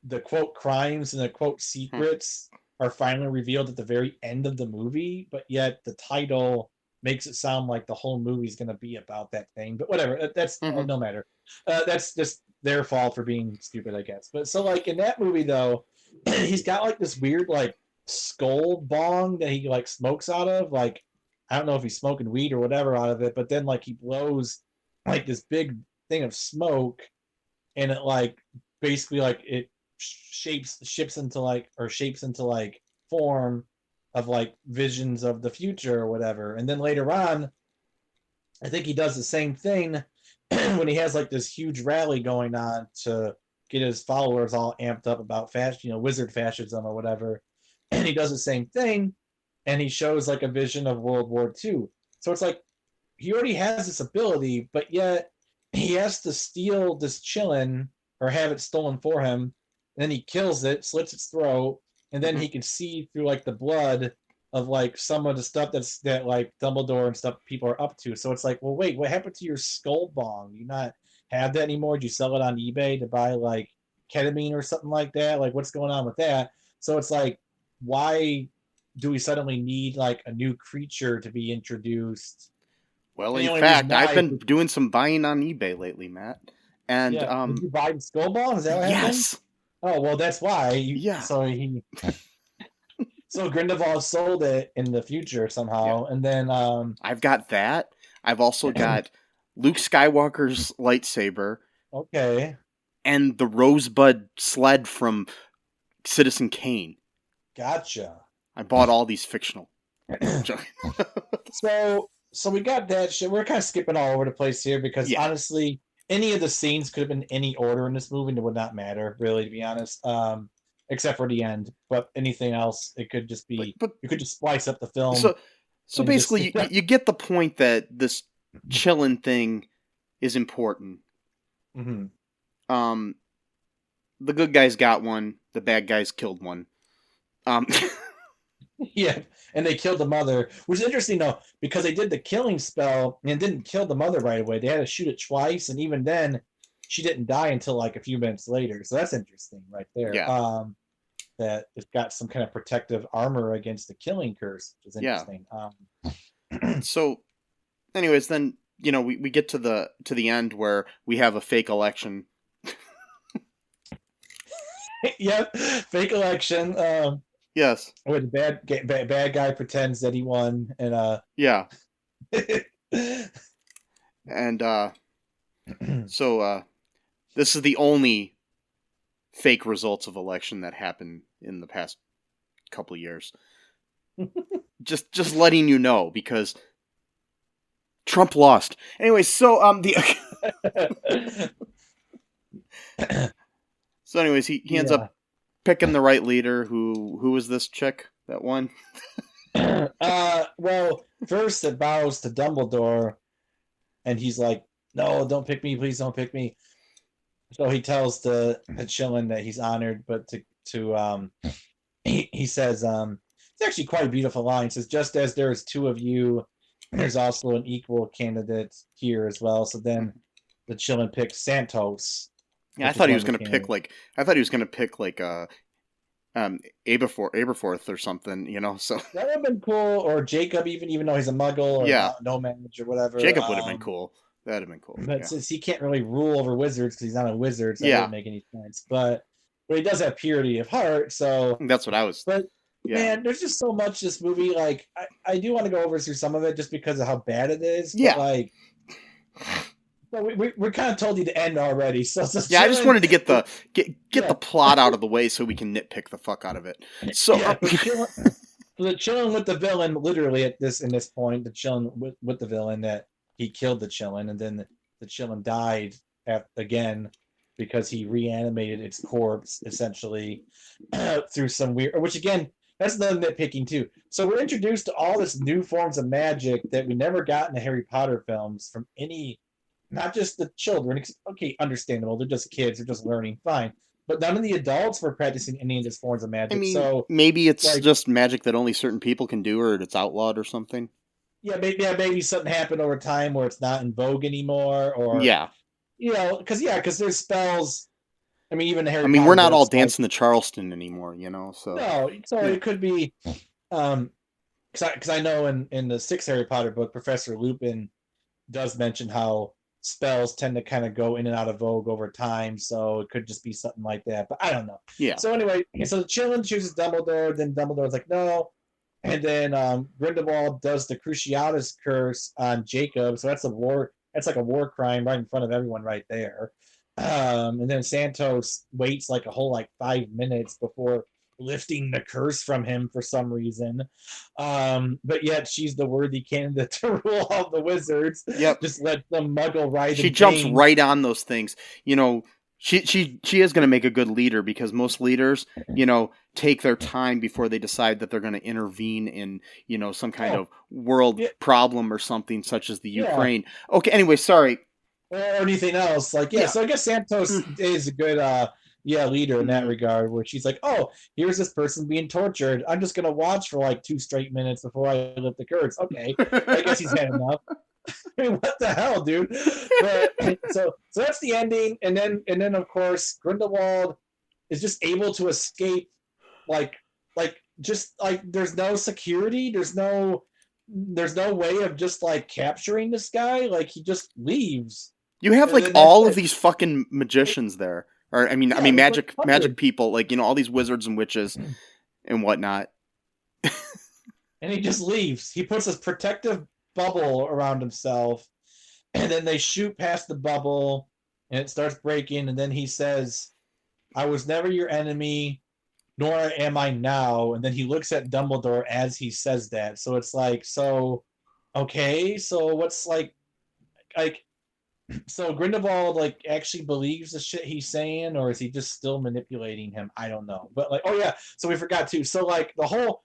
[SPEAKER 2] the quote crimes and the quote secrets are finally revealed at the very end of the movie, but yet the title makes it sound like the whole movie's going to be about that thing. But whatever, that's no matter. That's just their fault for being stupid, I guess. But so in that movie though, he's got this weird skull bong that he smokes out of. I don't know if he's smoking weed or whatever out of it, but then he blows this big thing of smoke, and it basically it shapes into form of visions of the future or whatever. And then later on, I think he does the same thing when he has this huge rally going on to get his followers all amped up about wizard fascism or whatever. And he does the same thing, and he shows a vision of World War II. So it's he already has this ability, but yet he has to steal this chillin or have it stolen for him. And then he kills it, slits its throat, and then he can see through the blood of like some of the stuff that like Dumbledore and stuff people are up to. So it's like, well, wait, what happened to your skull bong? You not have that anymore? Do you sell it on eBay to buy like ketamine or something like that? Like, what's going on with that? So it's like, why do we suddenly need like a new creature to be introduced?
[SPEAKER 1] Well, in fact, I've been doing some buying on eBay lately, Matt. And
[SPEAKER 2] did you buy the skull bong? Is that what happened?
[SPEAKER 1] Yes.
[SPEAKER 2] Oh well, that's why.
[SPEAKER 1] Yeah.
[SPEAKER 2] So Grindelwald sold it in the future somehow, and then
[SPEAKER 1] I've got that. I've also got Luke Skywalker's lightsaber.
[SPEAKER 2] Okay. And
[SPEAKER 1] the Rosebud sled from Citizen Kane.
[SPEAKER 2] Gotcha.
[SPEAKER 1] I bought all these fictional.
[SPEAKER 2] So we got that shit. We're kind of skipping all over the place here because honestly, any of the scenes could have been any order in this movie and it would not matter, really, to be honest. Except for the end. But anything else, it could just be but you could just splice up the film.
[SPEAKER 1] So basically you get the point that this chillin' thing is important.
[SPEAKER 2] Mm-hmm.
[SPEAKER 1] The good guys got one, the bad guys killed one.
[SPEAKER 2] Yeah, and they killed the mother, which is interesting though, because they did the killing spell and didn't kill the mother right away. They had to shoot it twice, and even then, she didn't die until like a few minutes later. So that's interesting, right there.
[SPEAKER 1] Yeah.
[SPEAKER 2] That it's got some kind of protective armor against the killing curse, which is interesting.
[SPEAKER 1] Yeah. So, anyways, then we get to the end where we have a fake election.
[SPEAKER 2] Yep, fake election.
[SPEAKER 1] Yes.
[SPEAKER 2] Where the bad guy pretends that he won, and
[SPEAKER 1] yeah. And so this is the only fake results of election that happened in the past couple of years. just letting you know, because Trump lost. Anyway, so so anyways, he ends up picking the right leader. Who was this chick that won?
[SPEAKER 2] Well, first it bows to Dumbledore, and he's like, "No, don't pick me, please don't pick me." So he tells the Chillin that he's honored, but he says, it's actually quite a beautiful line. It says, "Just as there's two of you, there's also an equal candidate here as well." So then the Chillin picks Santos.
[SPEAKER 1] Yeah, I thought he was going to pick like Aberforth or something, so
[SPEAKER 2] that would have been cool. Or Jacob, even though he's a Muggle, or no manager or whatever.
[SPEAKER 1] Jacob would have been cool. That'd have been cool.
[SPEAKER 2] But since he can't really rule over wizards because he's not a wizard, so that wouldn't make any sense. But he does have purity of heart, so
[SPEAKER 1] that's what I was.
[SPEAKER 2] But man, there's just so much this movie. Like I do want to go over through some of it just because of how bad it is.
[SPEAKER 1] Yeah.
[SPEAKER 2] But like. So we kind of told you to end already. So
[SPEAKER 1] I just wanted to get the plot out of the way so we can nitpick the fuck out of it. So
[SPEAKER 2] the Chillin with the villain, literally in this point, the Chillin with the villain that he killed the Chillin, and then the Chillin died again because he reanimated its corpse essentially through some weird. Which again, that's another nitpicking too. So we're introduced to all this new forms of magic that we never got in the Harry Potter films from any. Not just the children. Okay, understandable. They're just kids. They're just learning. Fine. But none of the adults were practicing any of these forms of magic. I mean, so
[SPEAKER 1] maybe it's just magic that only certain people can do, or it's outlawed or something.
[SPEAKER 2] Yeah, maybe something happened over time where it's not in vogue anymore, or because there's spells. I mean, even Harry.
[SPEAKER 1] I mean, Potter we're not all dancing the Charleston anymore, So
[SPEAKER 2] it could be, because I know in the sixth Harry Potter book, Professor Lupin does mention how spells tend to kind of go in and out of vogue over time, so it could just be something like that, but I don't know.
[SPEAKER 1] Yeah.
[SPEAKER 2] So anyway, so Chillin chooses Dumbledore, then Dumbledore's like, no, and then Grindelwald does the Cruciatus curse on Jacob, so that's like a war crime right in front of everyone right there. And then Santos waits like a whole 5 minutes before lifting the curse from him for some reason, but yet she's the worthy candidate to rule all the wizards.
[SPEAKER 1] Yep.
[SPEAKER 2] Just let the Muggle ride.
[SPEAKER 1] She jumps right on those things. She is going to make a good leader, because most leaders, take their time before they decide that they're going to intervene in, some kind of world problem or something, such as the Ukraine. Okay. Anyway, sorry.
[SPEAKER 2] Or anything else. So I guess Santos is a good leader in that regard, where she's like, oh, here's this person being tortured. I'm just gonna watch for like 2 straight minutes before I lift the curse. Okay, I guess he's had enough. I mean, what the hell, dude? But so that's the ending, and then of course Grindelwald is just able to escape, like just like there's no security, there's no way of just like capturing this guy. Like he just leaves.
[SPEAKER 1] You have like all of these fucking magicians there, or I mean magic people, like all these wizards and witches and whatnot.
[SPEAKER 2] And he just leaves. He puts this protective bubble around himself, and then they shoot past the bubble and it starts breaking, and then he says, I was never your enemy, nor am I now. And then he looks at Dumbledore as he says that. So it's like, so okay, so what's like so Grindelwald like actually believes the shit he's saying, or is he just still manipulating him? I don't know. But like, oh yeah, so we forgot too. So like the whole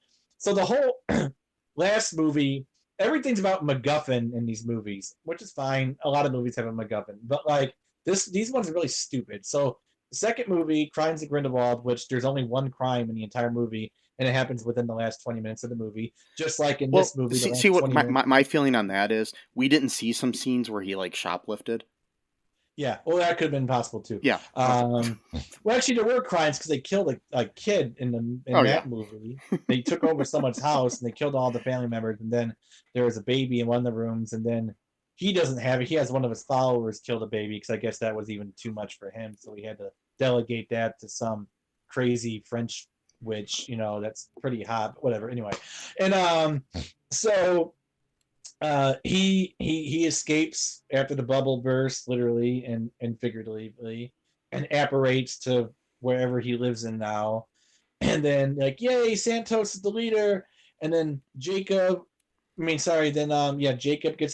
[SPEAKER 2] last movie, everything's about MacGuffin in these movies, which is fine. A lot of movies have a MacGuffin, but like these ones are really stupid. So the second movie, Crimes of Grindelwald, which there's only one crime in the entire movie, and it happens within the last 20 minutes of the movie, just like in this movie.
[SPEAKER 1] See what my feeling on that is, we didn't see some scenes where he like shoplifted.
[SPEAKER 2] Yeah, well, that could have been possible too.
[SPEAKER 1] Yeah.
[SPEAKER 2] Well, actually, there were crimes because they killed a kid in that movie. They took over someone's house and they killed all the family members, and then there was a baby in one of the rooms, and then he doesn't have it. He has one of his followers kill the baby because I guess that was even too much for him, so he had to delegate that to some crazy French witch. That's pretty hot, but whatever. Anyway, and so. He escapes after the bubble bursts, literally and figuratively, and apparates to wherever he lives in now. And then like, yay, Santos is the leader. And then Jacob gets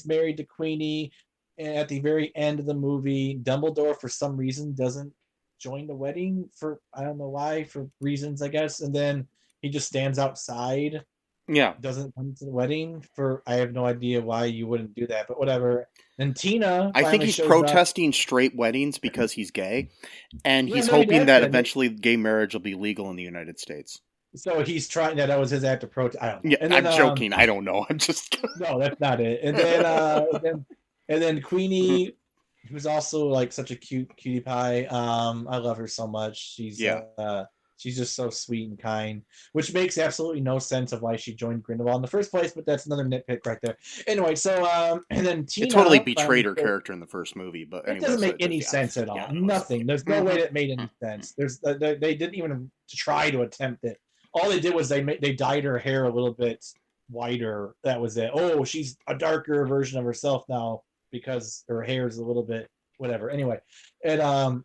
[SPEAKER 2] married to Queenie. And at the very end of the movie, Dumbledore for some reason doesn't join the wedding for I don't know why, for reasons I guess. And then he just stands outside.
[SPEAKER 1] Yeah.
[SPEAKER 2] Doesn't come to the wedding for I have no idea why you wouldn't do that, but whatever. And Tina,
[SPEAKER 1] I think he's protesting straight weddings because he's gay, and he's hoping that eventually gay marriage will be legal in the United States.
[SPEAKER 2] So he's trying that was his act of protest. I don't know.
[SPEAKER 1] Yeah, and then, I'm joking. I don't know. I'm just
[SPEAKER 2] no, that's not it. And then Queenie, who's also like such a cutie pie. I love her so much. She's just so sweet and kind, which makes absolutely no sense of why she joined Grindelwald in the first place, but that's another nitpick right there. Anyway, so, and then Tina...
[SPEAKER 1] It totally betrayed her character in the first movie, but anyway.
[SPEAKER 2] It doesn't make any sense at all. Yeah, nothing. There's no way that made any sense. They didn't even try to attempt it. All they did was they dyed her hair a little bit whiter. That was it. Oh, she's a darker version of herself now because her hair is a little bit whatever. Anyway, and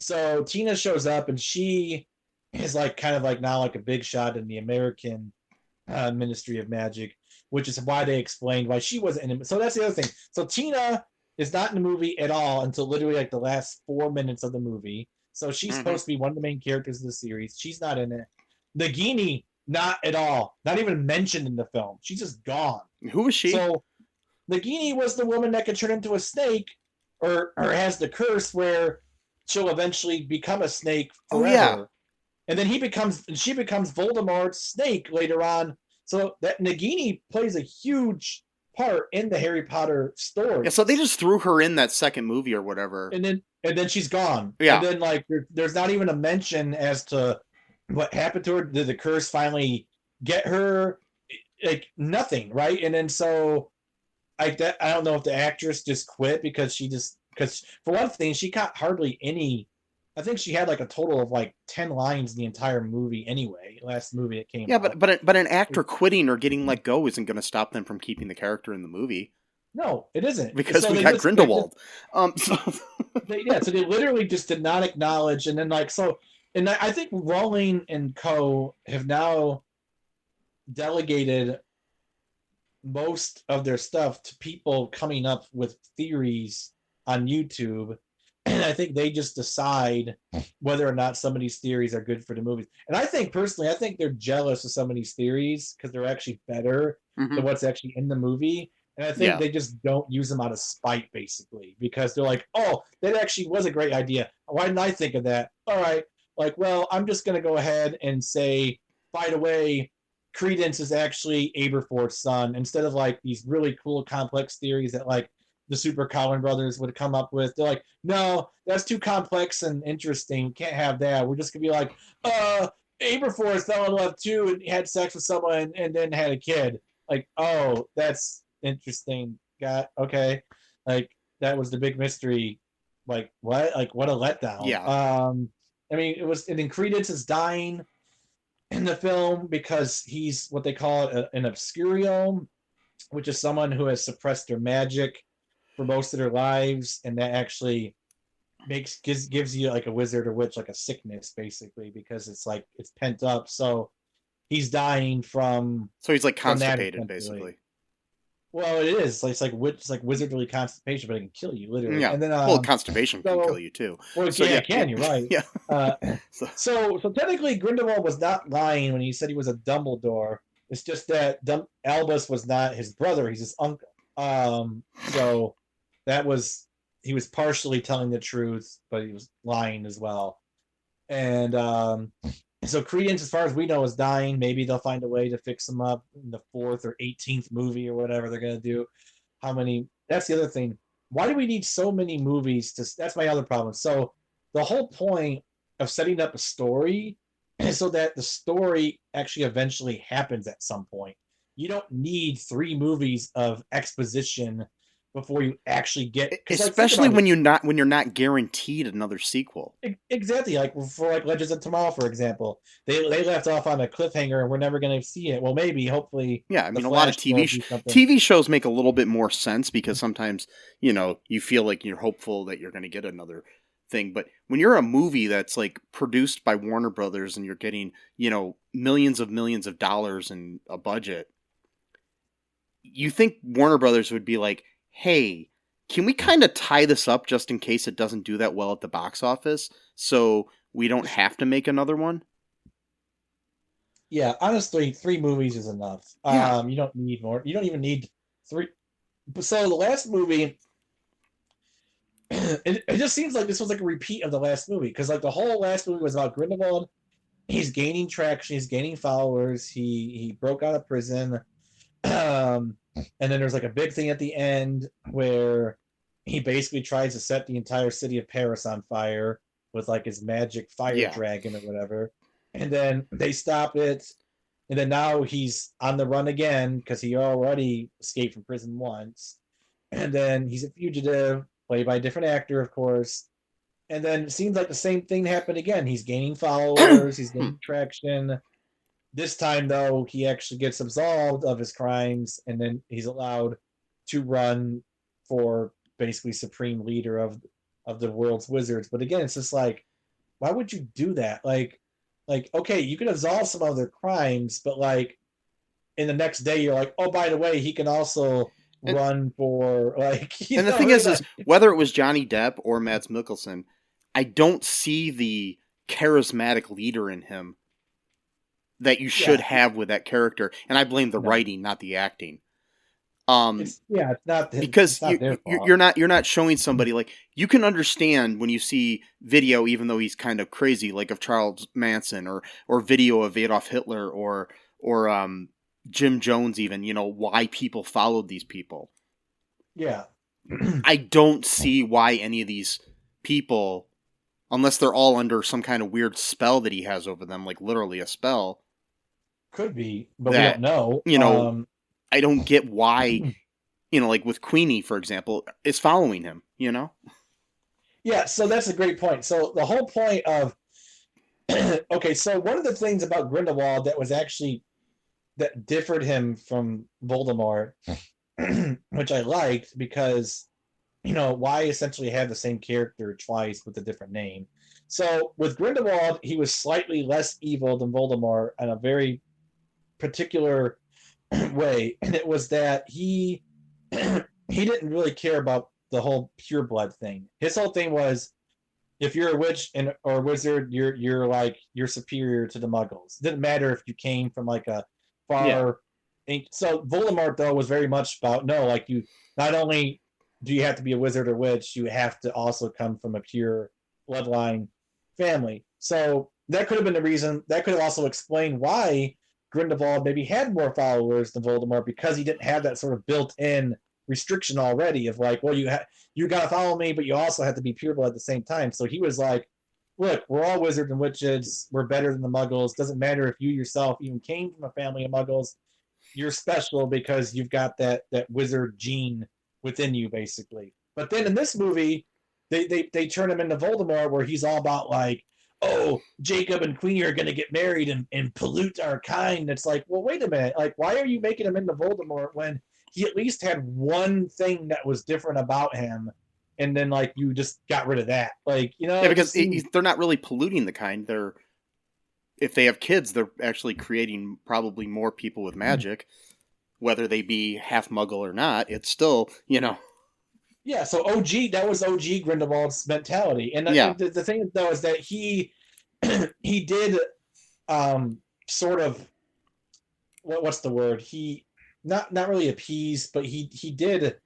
[SPEAKER 2] so Tina shows up and she... is like kind of like now like a big shot in the American Ministry of Magic, which is why they explained why she wasn't in it. So that's the other thing. So Tina is not in the movie at all until literally like the last 4 minutes of the movie. So she's supposed to be one of the main characters of the series. She's not in it. Nagini, not at all. Not even mentioned in the film. She's just gone.
[SPEAKER 1] Who is she?
[SPEAKER 2] So Nagini was the woman that could turn into a snake or has the curse where she'll eventually become a snake forever. Oh, yeah. And then she becomes Voldemort's snake later on. So that Nagini plays a huge part in the Harry Potter story.
[SPEAKER 1] Yeah, so they just threw her in that second movie or whatever.
[SPEAKER 2] And then she's gone.
[SPEAKER 1] Yeah.
[SPEAKER 2] And then like there's not even a mention as to what happened to her. Did the curse finally get her? Like nothing, right? And then so I don't know if the actress just quit because for one thing, she got hardly any. I think she had like a total of like 10 lines in the entire movie anyway. Last movie it came.
[SPEAKER 1] Yeah, but an actor quitting or getting let go isn't going to stop them from keeping the character in the movie.
[SPEAKER 2] No, it isn't
[SPEAKER 1] because we got Grindelwald.
[SPEAKER 2] So they literally just did not acknowledge, and then like so, and I think Rowling and co have now delegated most of their stuff to people coming up with theories on YouTube. And I think they just decide whether or not some of these theories are good for the movies. And I think personally, they're jealous of some of these theories because they're actually better than what's actually in the movie. And I think they just don't use them out of spite, basically, because they're like, oh, that actually was a great idea. Why didn't I think of that? All right. Like, well, I'm just going to go ahead and say, by the way, Credence is actually Aberforth's son, instead of like these really cool, complex theories that like the Super Cowan brothers would come up with. They're like, no, that's too complex and interesting. Can't have that. We're just going to be like, Aberforth fell in love too and had sex with someone and then had a kid. Like, oh, that's interesting. Got okay. Like that was the big mystery. Like what? Like what a letdown.
[SPEAKER 1] Yeah.
[SPEAKER 2] I mean, it was. And then Credence is dying in the film because he's what they call an obscurium, which is someone who has suppressed their magic for most of their lives, and that actually gives you like a wizard or witch like a sickness, basically, because it's like it's pent up. So he's dying from.
[SPEAKER 1] So he's like constipated, basically.
[SPEAKER 2] Well, it is. It's like wizardly constipation, but it can kill you literally.
[SPEAKER 1] Yeah.
[SPEAKER 2] And then,
[SPEAKER 1] constipation can kill you too.
[SPEAKER 2] Well, so, yeah, it can. You're right.
[SPEAKER 1] Yeah.
[SPEAKER 2] So technically, Grindelwald was not lying when he said he was a Dumbledore. It's just that Albus was not his brother; he's his uncle. So that was he was partially telling the truth, but he was lying as well. And so Credence, as far as we know, is dying. Maybe they'll find a way to fix him up in the 4th or 18th movie or whatever they're gonna do. How many? That's the other thing. Why do we need so many movies? That's my other problem. So the whole point of setting up a story is so that the story actually eventually happens at some point. You don't need 3 movies of exposition before you actually get,
[SPEAKER 1] especially when you're not guaranteed another sequel.
[SPEAKER 2] Exactly, like for like Legends of Tomorrow, for example, they left off on a cliffhanger and we're never going to see it. Well, maybe, hopefully.
[SPEAKER 1] Yeah, I mean, a lot of TV shows make a little bit more sense because sometimes you feel like you're hopeful that you're going to get another thing. But when you're a movie that's like produced by Warner Brothers and you're getting millions of dollars in a budget, you think Warner Brothers would be like, hey, can we kind of tie this up just in case it doesn't do that well at the box office so we don't have to make another one?
[SPEAKER 2] Yeah, honestly, 3 movies is enough. Yeah. You don't need more. You don't even need 3. So the last movie, it just seems like this was like a repeat of the last movie because like the whole last movie was about Grindelwald. He's gaining traction. He's gaining followers. He broke out of prison. And then there's like a big thing at the end where he basically tries to set the entire city of Paris on fire with like his magic fire dragon or whatever. And then they stop it. And then now he's on the run again because he already escaped from prison once. And then he's a fugitive, played by a different actor, of course. And then it seems like the same thing happened again. He's gaining followers. He's gaining traction. This time, though, he actually gets absolved of his crimes, and then he's allowed to run for basically supreme leader of the world's wizards. But again, it's just like, why would you do that? Like, okay, you can absolve some of their crimes, but like, in the next day, you're like, oh, by the way, he can also run for like.
[SPEAKER 1] And the thing is whether it was Johnny Depp or Mads Mikkelsen, I don't see the charismatic leader in him that you should have with that character, and I blame the writing, not the acting.
[SPEAKER 2] It's not
[SPEAKER 1] because
[SPEAKER 2] it's
[SPEAKER 1] not you're not showing somebody like you can understand when you see video, even though he's kind of crazy, like of Charles Manson or video of Adolf Hitler or Jim Jones, even why people followed these people.
[SPEAKER 2] Yeah,
[SPEAKER 1] I don't see why any of these people, unless they're all under some kind of weird spell that he has over them, like literally a spell.
[SPEAKER 2] Could be, but we don't know.
[SPEAKER 1] I don't get why, like with Queenie, for example, is following him,
[SPEAKER 2] Yeah, so that's a great point. So the whole point of, okay, so one of the things about Grindelwald that differed him from Voldemort, which I liked because, why essentially have the same character twice with a different name? So with Grindelwald, he was slightly less evil than Voldemort in a very particular way, and it was that he didn't really care about the whole pure blood thing. His whole thing was, if you're a witch or a wizard, you're superior to the Muggles. It didn't matter if you came from like a far so Voldemort though was very much about no, like you not only do you have to be a wizard or witch, you have to also come from a pure bloodline family. So that could have been the reason. That could have also explained why Grindelwald maybe had more followers than Voldemort, because he didn't have that sort of built-in restriction already of like, well, you got to follow me, but you also have to be pureblood at the same time. So he was like, look, we're all wizards and witches. We're better than the Muggles. Doesn't matter if you yourself even came from a family of Muggles. You're special because you've got that wizard gene within you, basically. But then in this movie, they turn him into Voldemort, where he's all about like, oh, Jacob and Queenie are going to get married and pollute our kind. It's like, well, wait a minute. Like, why are you making him into Voldemort when he at least had one thing that was different about him? And then, like, you just got rid of that. Like, you know.
[SPEAKER 1] Yeah, because they're not really polluting the kind. If they have kids, they're actually creating probably more people with magic. Whether they be half Muggle or not, it's still, you know.
[SPEAKER 2] Yeah, so that was OG Grindelwald's mentality. And the thing, though, is that he did sort of, what's the word? He, not really appease, but he did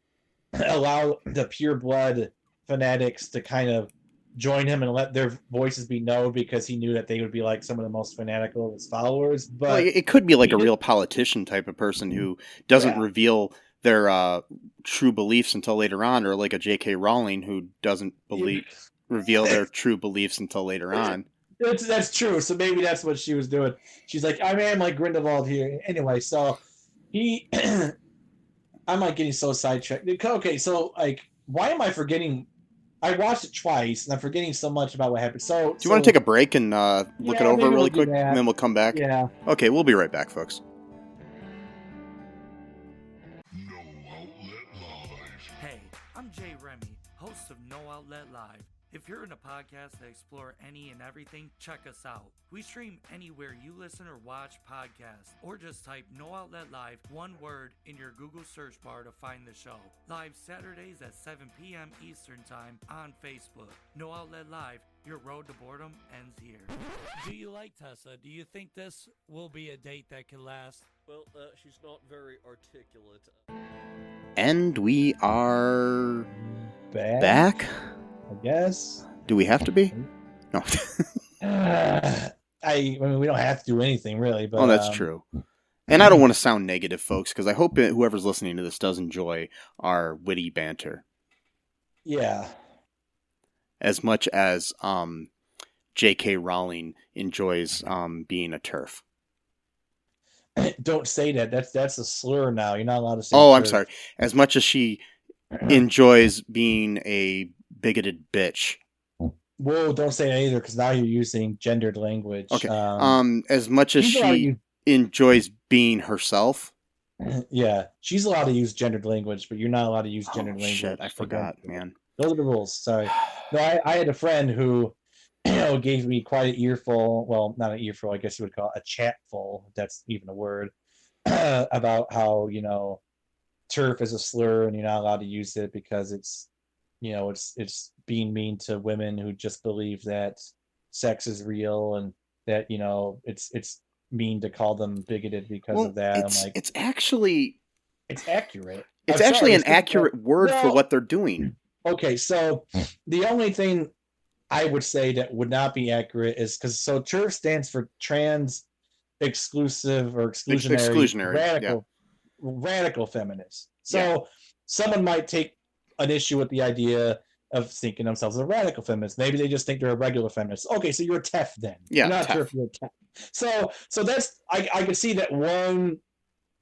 [SPEAKER 2] allow the pure blood fanatics to kind of join him and let their voices be known, because he knew that they would be like some of the most fanatical of his followers. But
[SPEAKER 1] it could be like a real politician type of person who doesn't reveal their true beliefs until later on, or like a J.K. Rowling who doesn't reveal their true beliefs until later on.
[SPEAKER 2] That's true. So maybe that's what she was doing. She's like, I am like Grindelwald here. Anyway, so I'm like getting so sidetracked. Okay, so like, why am I forgetting? I watched it twice, and I'm forgetting so much about what happened. So,
[SPEAKER 1] do you want to take a break and look it over really quick, and then we'll come back?
[SPEAKER 2] Yeah.
[SPEAKER 1] Okay, we'll be right back, folks.
[SPEAKER 3] No Outlet Live.
[SPEAKER 4] Hey, I'm Jay Remy, host of No Outlet Live. If you're in a podcast that explore any and everything, check us out. We stream anywhere you listen or watch podcasts, or just type No Outlet Live, one word, in your Google search bar to find the show. Live Saturdays at 7 p.m. Eastern Time on Facebook. No Outlet Live, your road to boredom ends here. Do you like Tessa? Do you think this will be a date that can last?
[SPEAKER 5] Well, she's not very articulate.
[SPEAKER 1] And we are back?
[SPEAKER 2] I guess.
[SPEAKER 1] Do we have to be? No.
[SPEAKER 2] I mean, we don't have to do anything really, but
[SPEAKER 1] that's true. And I don't want to sound negative, folks, because I hope whoever's listening to this does enjoy our witty banter.
[SPEAKER 2] Yeah.
[SPEAKER 1] As much as J.K. Rowling enjoys being a TERF.
[SPEAKER 2] Don't say that. That's a slur now. You're not allowed to say.
[SPEAKER 1] Oh,
[SPEAKER 2] TERF.
[SPEAKER 1] I'm sorry. As much as she enjoys being a bigoted bitch.
[SPEAKER 2] Whoa, don't say that either, because now you're using gendered language.
[SPEAKER 1] Okay. As much as she enjoys being herself.
[SPEAKER 2] Yeah, she's allowed to use gendered language, but you're not allowed to use gendered language.
[SPEAKER 1] Shit, I forgot, man.
[SPEAKER 2] Those are the rules. Sorry. No, I had a friend who gave me quite an earful. Well, not an earful. I guess you would call it a chatful. If that's even a word. About how, TERF is a slur and you're not allowed to use it because it's being mean to women who just believe that sex is real, and that it's mean to call them bigoted because of that.
[SPEAKER 1] It's actually
[SPEAKER 2] accurate.
[SPEAKER 1] It's actually an accurate word for what they're doing.
[SPEAKER 2] Okay, so the only thing I would say that would not be accurate is because TERF stands for trans exclusive or exclusionary radical feminist. So someone might take an issue with the idea of thinking themselves as a radical feminist. Maybe they just think they're a regular feminist. Okay, so you're a TEF then.
[SPEAKER 1] Yeah,
[SPEAKER 2] you're not TERF, you're a TEF. So that's I could see that one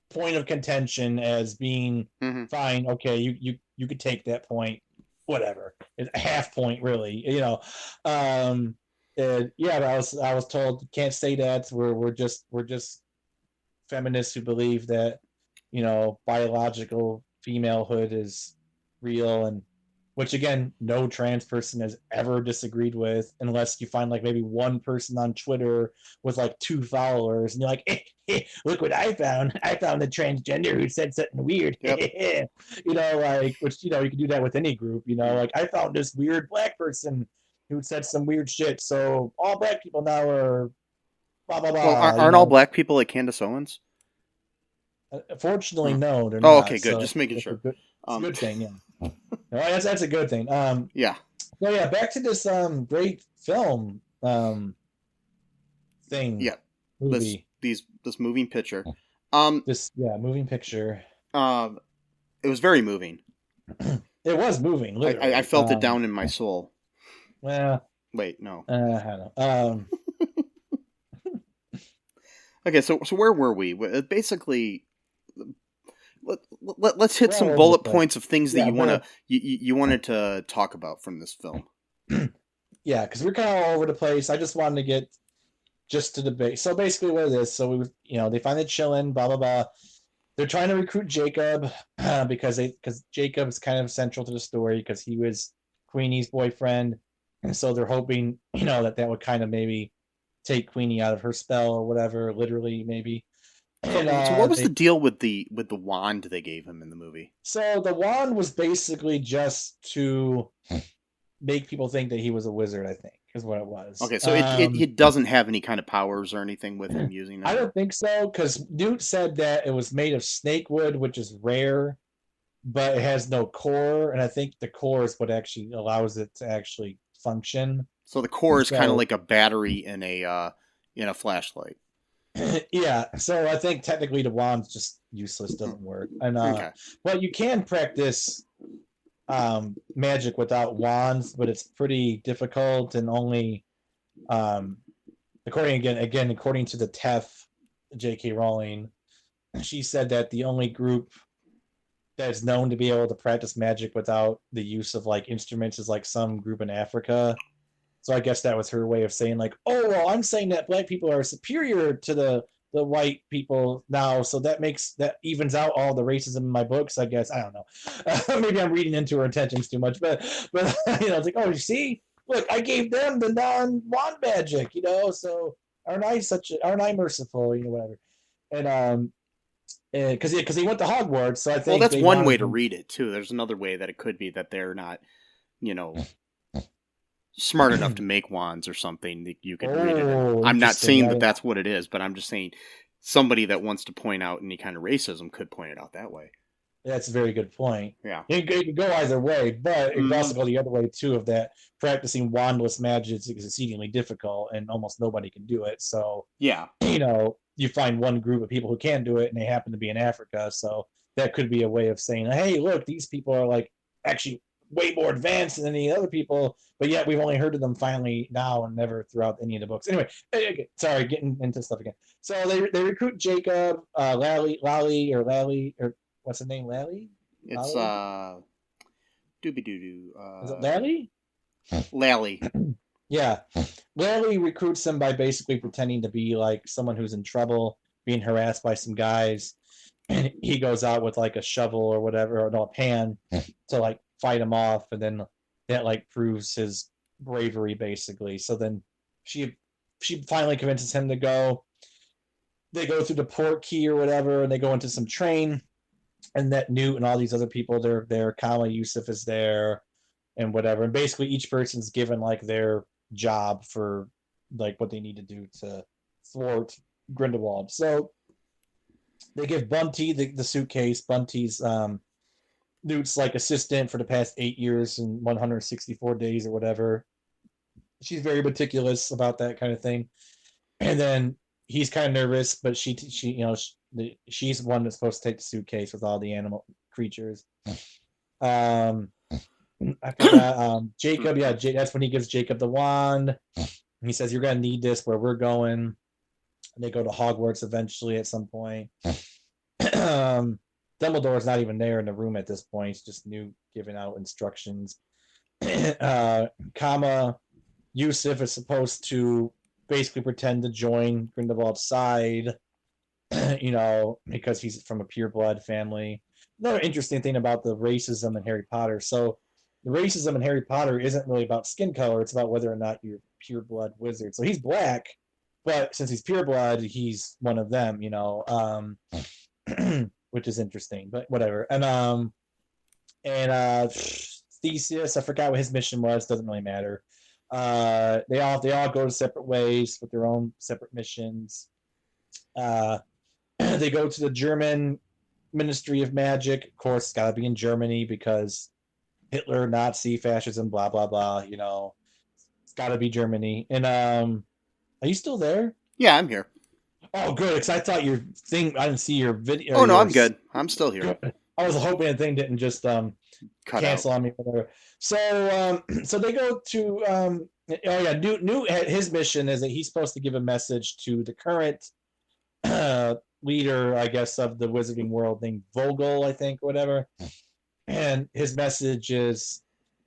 [SPEAKER 2] point of contention as being fine. Okay, you could take that point. Whatever, it's a half point, really. But I was told can't say that. We're just feminists who believe that biological femalehood is real, and which again no trans person has ever disagreed with, unless you find like maybe one person on Twitter with like 2 followers and you're like, hey, look what I found a transgender who said something weird.
[SPEAKER 1] Yep.
[SPEAKER 2] Which you can do that with any group. Like I found this weird black person who said some weird shit, so all black people now are blah blah blah.
[SPEAKER 1] Well, aren't all black people like Candace Owens?
[SPEAKER 2] Fortunately, no, they're
[SPEAKER 1] Oh,
[SPEAKER 2] not.
[SPEAKER 1] okay, good.
[SPEAKER 2] So
[SPEAKER 1] Just making
[SPEAKER 2] it's
[SPEAKER 1] sure.
[SPEAKER 2] it's a good thing, yeah. No, that's a good thing.
[SPEAKER 1] Yeah.
[SPEAKER 2] So yeah, back to this great film thing.
[SPEAKER 1] Yeah.
[SPEAKER 2] Movie.
[SPEAKER 1] This moving picture.
[SPEAKER 2] Moving picture.
[SPEAKER 1] It was very moving.
[SPEAKER 2] It was moving, literally.
[SPEAKER 1] I felt it down in my soul.
[SPEAKER 2] Well,
[SPEAKER 1] wait, no.
[SPEAKER 2] I don't know.
[SPEAKER 1] Okay, so where were we? Basically, let's hit some
[SPEAKER 2] all over
[SPEAKER 1] bullet
[SPEAKER 2] the place.
[SPEAKER 1] points of things that
[SPEAKER 2] Yeah,
[SPEAKER 1] you wanted to talk about from this film.
[SPEAKER 2] Yeah, because we're kind of all over the place. I just wanted to get just to the base. So basically, what it is, so they find it chilling, blah blah blah. They're trying to recruit Jacob because Jacob's kind of central to the story because he was Queenie's boyfriend, and so they're hoping that would kind of maybe take Queenie out of her spell or whatever, literally maybe. And,
[SPEAKER 1] so what was the deal with the wand they gave him in the movie?
[SPEAKER 2] So the wand was basically just to make people think that he was a wizard, I think, is what it was.
[SPEAKER 1] Okay, so it doesn't have any kind of powers or anything with him using that?
[SPEAKER 2] I don't think so, because Newt said that it was made of snake wood, which is rare, but it has no core, and I think the core is what actually allows it to actually function.
[SPEAKER 1] So the core is kind of like a battery in a flashlight.
[SPEAKER 2] Yeah, so I think technically the wand's just useless, doesn't work. And but you can practice magic without wands, but it's pretty difficult, and only according to the TEF, J.K. Rowling, she said that the only group that's known to be able to practice magic without the use of like instruments is like some group in Africa. So I guess that was her way of saying like, oh, well, I'm saying that black people are superior to the white people now, so that evens out all the racism in my books, I guess. I don't know. Maybe I'm reading into her intentions too much, but it's like, oh, you see, look, I gave them the non-wand magic, so aren't I merciful, whatever. And because he went to Hogwarts, so I think.
[SPEAKER 1] Well, that's one way to read it too. There's another way that it could be that they're not, smart enough to make wands or something that you could read it. I'm not saying that that's what it is, but I'm just saying somebody that wants to point out any kind of racism could point it out that way.
[SPEAKER 2] That's a very good point.
[SPEAKER 1] Yeah.
[SPEAKER 2] It could go either way, but it could also go the other way too, of that practicing wandless magic is exceedingly difficult and almost nobody can do it. So
[SPEAKER 1] yeah,
[SPEAKER 2] you find one group of people who can do it and they happen to be in Africa. So that could be a way of saying, hey, look, these people are like actually way more advanced than any other people, but yet we've only heard of them finally now and never throughout any of the books. Anyway, sorry, getting into stuff again. So they recruit Jacob, Lally, or what's the name, Lally?
[SPEAKER 1] It's doobie-doo-doo.
[SPEAKER 2] Is it Lally?
[SPEAKER 1] Lally.
[SPEAKER 2] Yeah. Lally recruits him by basically pretending to be like someone who's in trouble, being harassed by some guys, and he goes out with like a shovel or whatever, or no, a pan, to like fight him off, and then that like proves his bravery basically. So then she finally convinces him to go. They go through the port key or whatever, and they go into some train, and that Newt and all these other people, they're there. Kama Yusuf is there, and whatever. And basically each person's given like their job for like what they need to do to thwart Grindelwald. So they give Bunty the suitcase. Bunty's Newt's like assistant for the past 8 years and 164 days or whatever. She's very meticulous about that kind of thing. And then he's kind of nervous, but she's the one that's supposed to take the suitcase with all the animal creatures. I forgot. Jacob, that's when he gives Jacob the wand. He says, "You're gonna need this where we're going." And they go to Hogwarts eventually at some point. Dumbledore's not even there in the room at this point. It's just Newt giving out instructions. Kama Yusuf is supposed to basically pretend to join Grindelwald's side, because he's from a pureblood family. Another interesting thing about the racism in Harry Potter. So the racism in Harry Potter isn't really about skin color. It's about whether or not you're a pureblood wizard. So he's black, but since he's pureblood, he's one of them, which is interesting, but whatever. And Theseus, I forgot what his mission was. Doesn't really matter. They all go to separate ways with their own separate missions. they go to the German Ministry of Magic. Of course, it's got to be in Germany because Hitler, Nazi, fascism, blah blah blah. You know, it's got to be Germany. And are you still there?
[SPEAKER 1] Yeah, I'm here.
[SPEAKER 2] Oh, good. Because I thought your thing. I didn't see your video.
[SPEAKER 1] Oh no, I'm good. I'm still here.
[SPEAKER 2] I was hoping the thing didn't just cancel on me. Whatever. So so they go to Newt. His mission is that he's supposed to give a message to the current leader, I guess, of the wizarding world, named Vogel, I think, whatever. And his message is,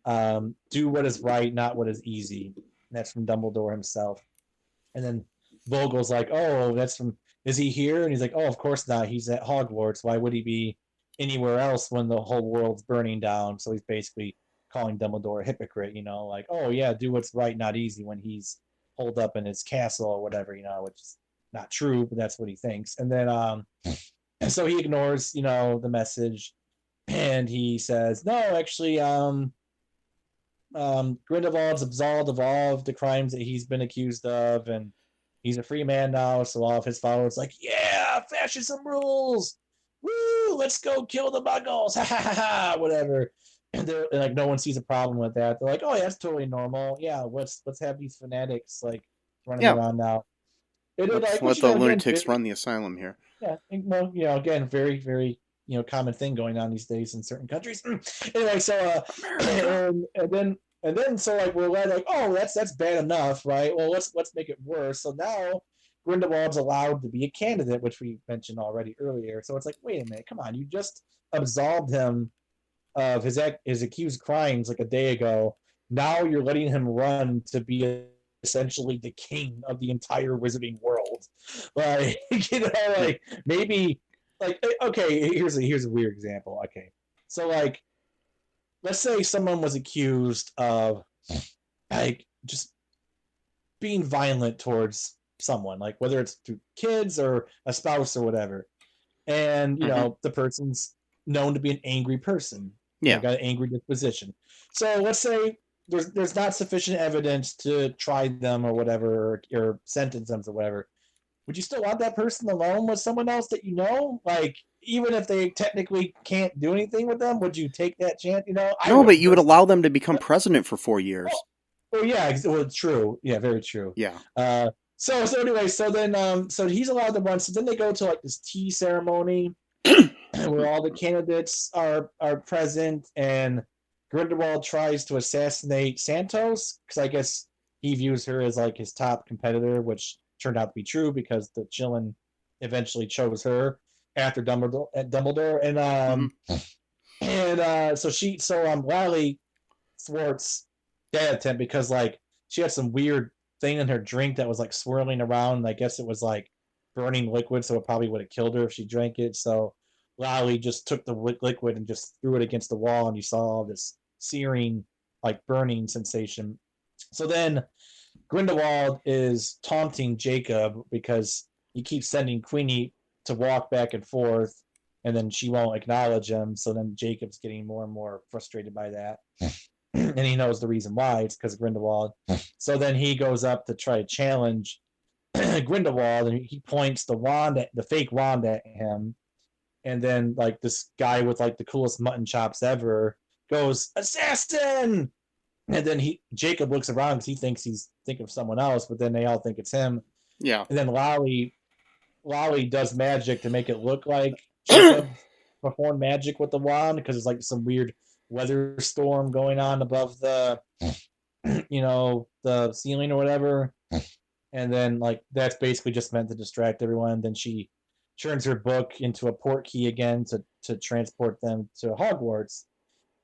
[SPEAKER 2] do what is right, not what is easy. And that's from Dumbledore himself. And then Vogel's like, oh, is he here? And he's like, oh, of course not. He's at Hogwarts. Why would he be anywhere else when the whole world's burning down? So he's basically calling Dumbledore a hypocrite, you know, like, oh yeah, do what's right, not easy, when he's holed up in his castle or whatever, you know, which is not true, but that's what he thinks. And then and so he ignores, you know, the message, and he says, no, actually, Grindelwald's absolved of all of the crimes that he's been accused of, and he's a free man now. So all of his followers like, yeah, fascism rules, woo, let's go kill the Muggles, ha ha ha ha, whatever. And they're like, no one sees a problem with that. They're like, oh yeah, that's totally normal. Yeah, let's have these fanatics like running around now.
[SPEAKER 1] Let's let the lunatics run the asylum here.
[SPEAKER 2] Yeah, well, you know, again, very, very, you know, common thing going on these days in certain countries. Anyway, so and then so like we're like, oh, that's bad enough, right? Well, let's make it worse. So now Grindelwald's allowed to be a candidate, which we mentioned already earlier. So it's like, wait a minute, come on, you just absolved him of his accused crimes like a day ago. Now you're letting him run to be essentially the king of the entire wizarding world. Like, you know, like maybe like, okay, here's a weird example. Okay, so like, let's say someone was accused of like just being violent towards someone, like whether it's through kids or a spouse or whatever, and you know the person's known to be an angry person.
[SPEAKER 1] Yeah,
[SPEAKER 2] got an angry disposition. So let's say there's not sufficient evidence to try them or whatever, or sentence them or whatever. Would you still want that person alone with someone else that you know? Like, even if they technically can't do anything with them, would you take that chance? You know?
[SPEAKER 1] No, but you would allow them to become president for 4 years.
[SPEAKER 2] Oh yeah, well, true. Yeah, very true.
[SPEAKER 1] Yeah.
[SPEAKER 2] So anyway, so then so he's allowed to run. So then they go to like this tea ceremony where all the candidates are present, and Grindelwald tries to assassinate Santos because I guess he views her as like his top competitor, which turned out to be true because the Chillin eventually chose her after Dumbledore, and so Lily thwarts that attempt because like she had some weird thing in her drink that was like swirling around. I guess it was like burning liquid, so it probably would have killed her if she drank it. So Lally just took the liquid and just threw it against the wall, and you saw all this searing, like burning sensation. So then Grindelwald is taunting Jacob because he keeps sending Queenie to walk back and forth, and then she won't acknowledge him. So then Jacob's getting more and more frustrated by that. And he knows the reason why. It's because of Grindelwald. So then he goes up to try to challenge Grindelwald, and he points the fake wand at him. And then like this guy with like the coolest mutton chops ever goes, "Assassin!" And then Jacob looks around because he thinks he's thinking of someone else, but then they all think it's him.
[SPEAKER 1] Yeah.
[SPEAKER 2] And then Lally does magic to make it look like Jacob performed magic with the wand because it's like some weird weather storm going on above the the ceiling or whatever. And then like that's basically just meant to distract everyone. Then she turns her book into a port key again to transport them to Hogwarts.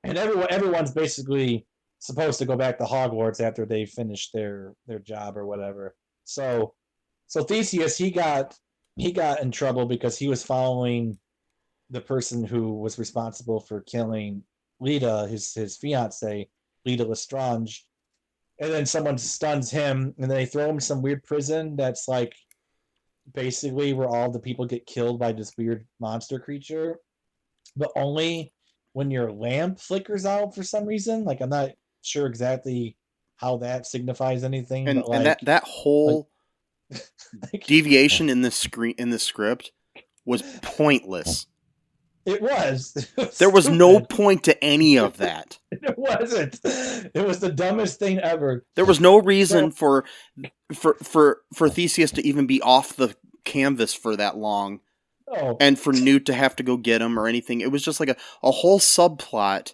[SPEAKER 2] And everyone's basically supposed to go back to Hogwarts after they finish their job or whatever. So Theseus, he got in trouble because he was following the person who was responsible for killing Lita, his fiance, Lita Lestrange. And then someone stuns him, and they throw him in some weird prison that's like basically where all the people get killed by this weird monster creature, but only when your lamp flickers out for some reason. Like, I'm not sure exactly how that signifies anything.
[SPEAKER 1] And,
[SPEAKER 2] but like,
[SPEAKER 1] and that whole
[SPEAKER 2] like,
[SPEAKER 1] deviation in the script was pointless.
[SPEAKER 2] It was.
[SPEAKER 1] There was no point to any of that.
[SPEAKER 2] It wasn't. It was the dumbest thing ever.
[SPEAKER 1] There was no reason for Theseus to even be off the canvas for that long.
[SPEAKER 2] Oh.
[SPEAKER 1] And for Newt to have to go get him or anything. It was just like a whole subplot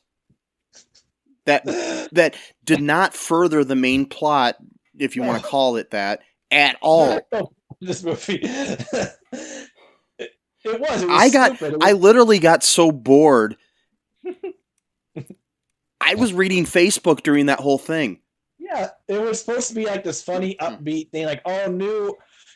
[SPEAKER 1] that did not further the main plot, if you want to call it that, at all.
[SPEAKER 2] This movie. It was stupid.
[SPEAKER 1] I literally got so bored. I was reading Facebook during that whole thing.
[SPEAKER 2] Yeah, it was supposed to be like this funny, upbeat thing, like, oh,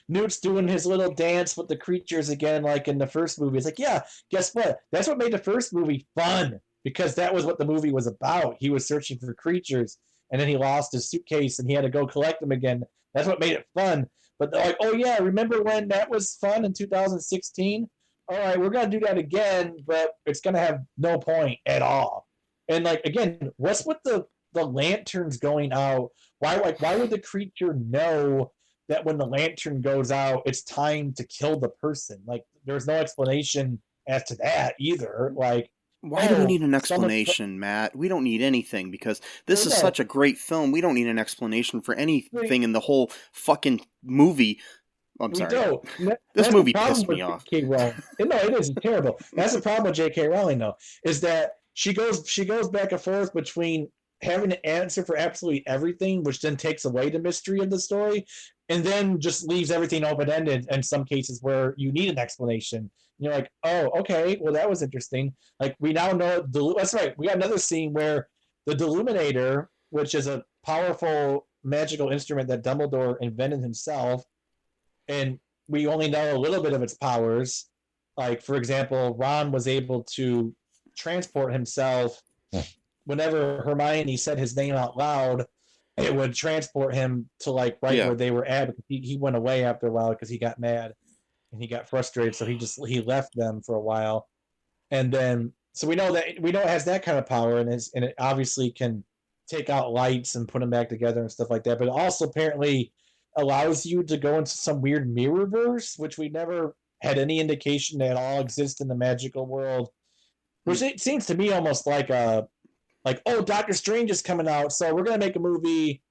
[SPEAKER 2] Newt's doing his little dance with the creatures again, like in the first movie. It's like, yeah, guess what? That's what made the first movie fun, because that was what the movie was about. He was searching for creatures, and then he lost his suitcase, and he had to go collect them again. That's what made it fun. But they're like, oh, yeah, remember when that was fun in 2016? All right, we're going to do that again, but it's going to have no point at all. And, like, again, what's with the lanterns going out? Why would the creature know that when the lantern goes out, it's time to kill the person? Like, there's no explanation as to that either. Like,
[SPEAKER 1] why do we need an explanation, Matt? We don't need anything, because this is such a great film. We don't need an explanation for anything in the whole fucking movie. I'm sorry. This movie pissed me off.
[SPEAKER 2] No, it is terrible. That's the problem with J.K. Rowling, though, is that she goes back and forth between having an answer for absolutely everything, which then takes away the mystery of the story, and then just leaves everything open-ended in some cases where you need an explanation. And you're like, oh, okay, well, that was interesting. Like, we now know, that's right, we got another scene where the Deluminator, which is a powerful magical instrument that Dumbledore invented himself, and we only know a little bit of its powers. Like, for example, Ron was able to transport himself. Whenever Hermione said his name out loud, it would transport him to, like, where they were at. He went away after a while because he got mad and he got frustrated, so he left them for a while. And then, so we know it has that kind of power, and it obviously can take out lights and put them back together and stuff like that. But it also apparently allows you to go into some weird mirrorverse, which we never had any indication that all exists in the magical world. Which it seems to me almost like Doctor Strange is coming out, so we're gonna make a movie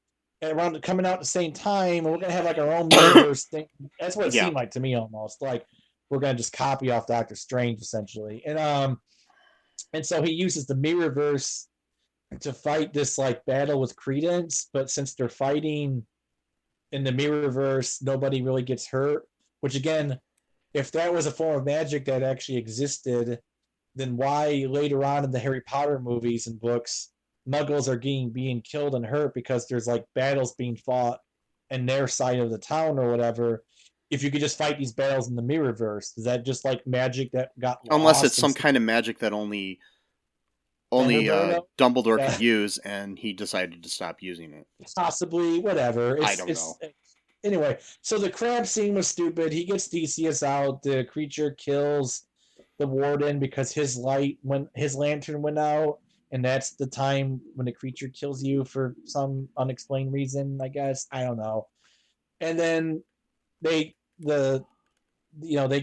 [SPEAKER 2] around coming out at the same time, and we're gonna have like our own mirrorverse thing. That's what it seemed like to me, almost like we're gonna just copy off Doctor Strange essentially. And so he uses the mirrorverse to fight this like battle with Credence, but since they're fighting in the mirrorverse, nobody really gets hurt. Which again, if that was a form of magic that actually existed, then why later on in the Harry Potter movies and books, Muggles are being killed and hurt because there's like battles being fought in their side of the town or whatever? If you could just fight these battles in the mirrorverse, is that just like magic that got lost?
[SPEAKER 1] Unless it's some kind of magic that only Dumbledore could use, and he decided to stop using it.
[SPEAKER 2] Possibly, whatever.
[SPEAKER 1] I don't know.
[SPEAKER 2] Anyway, so the crab scene was stupid. He gets Theseus out. The creature kills the warden because his lantern went out, and that's the time when the creature kills you for some unexplained reason, I guess. I don't know. And then they go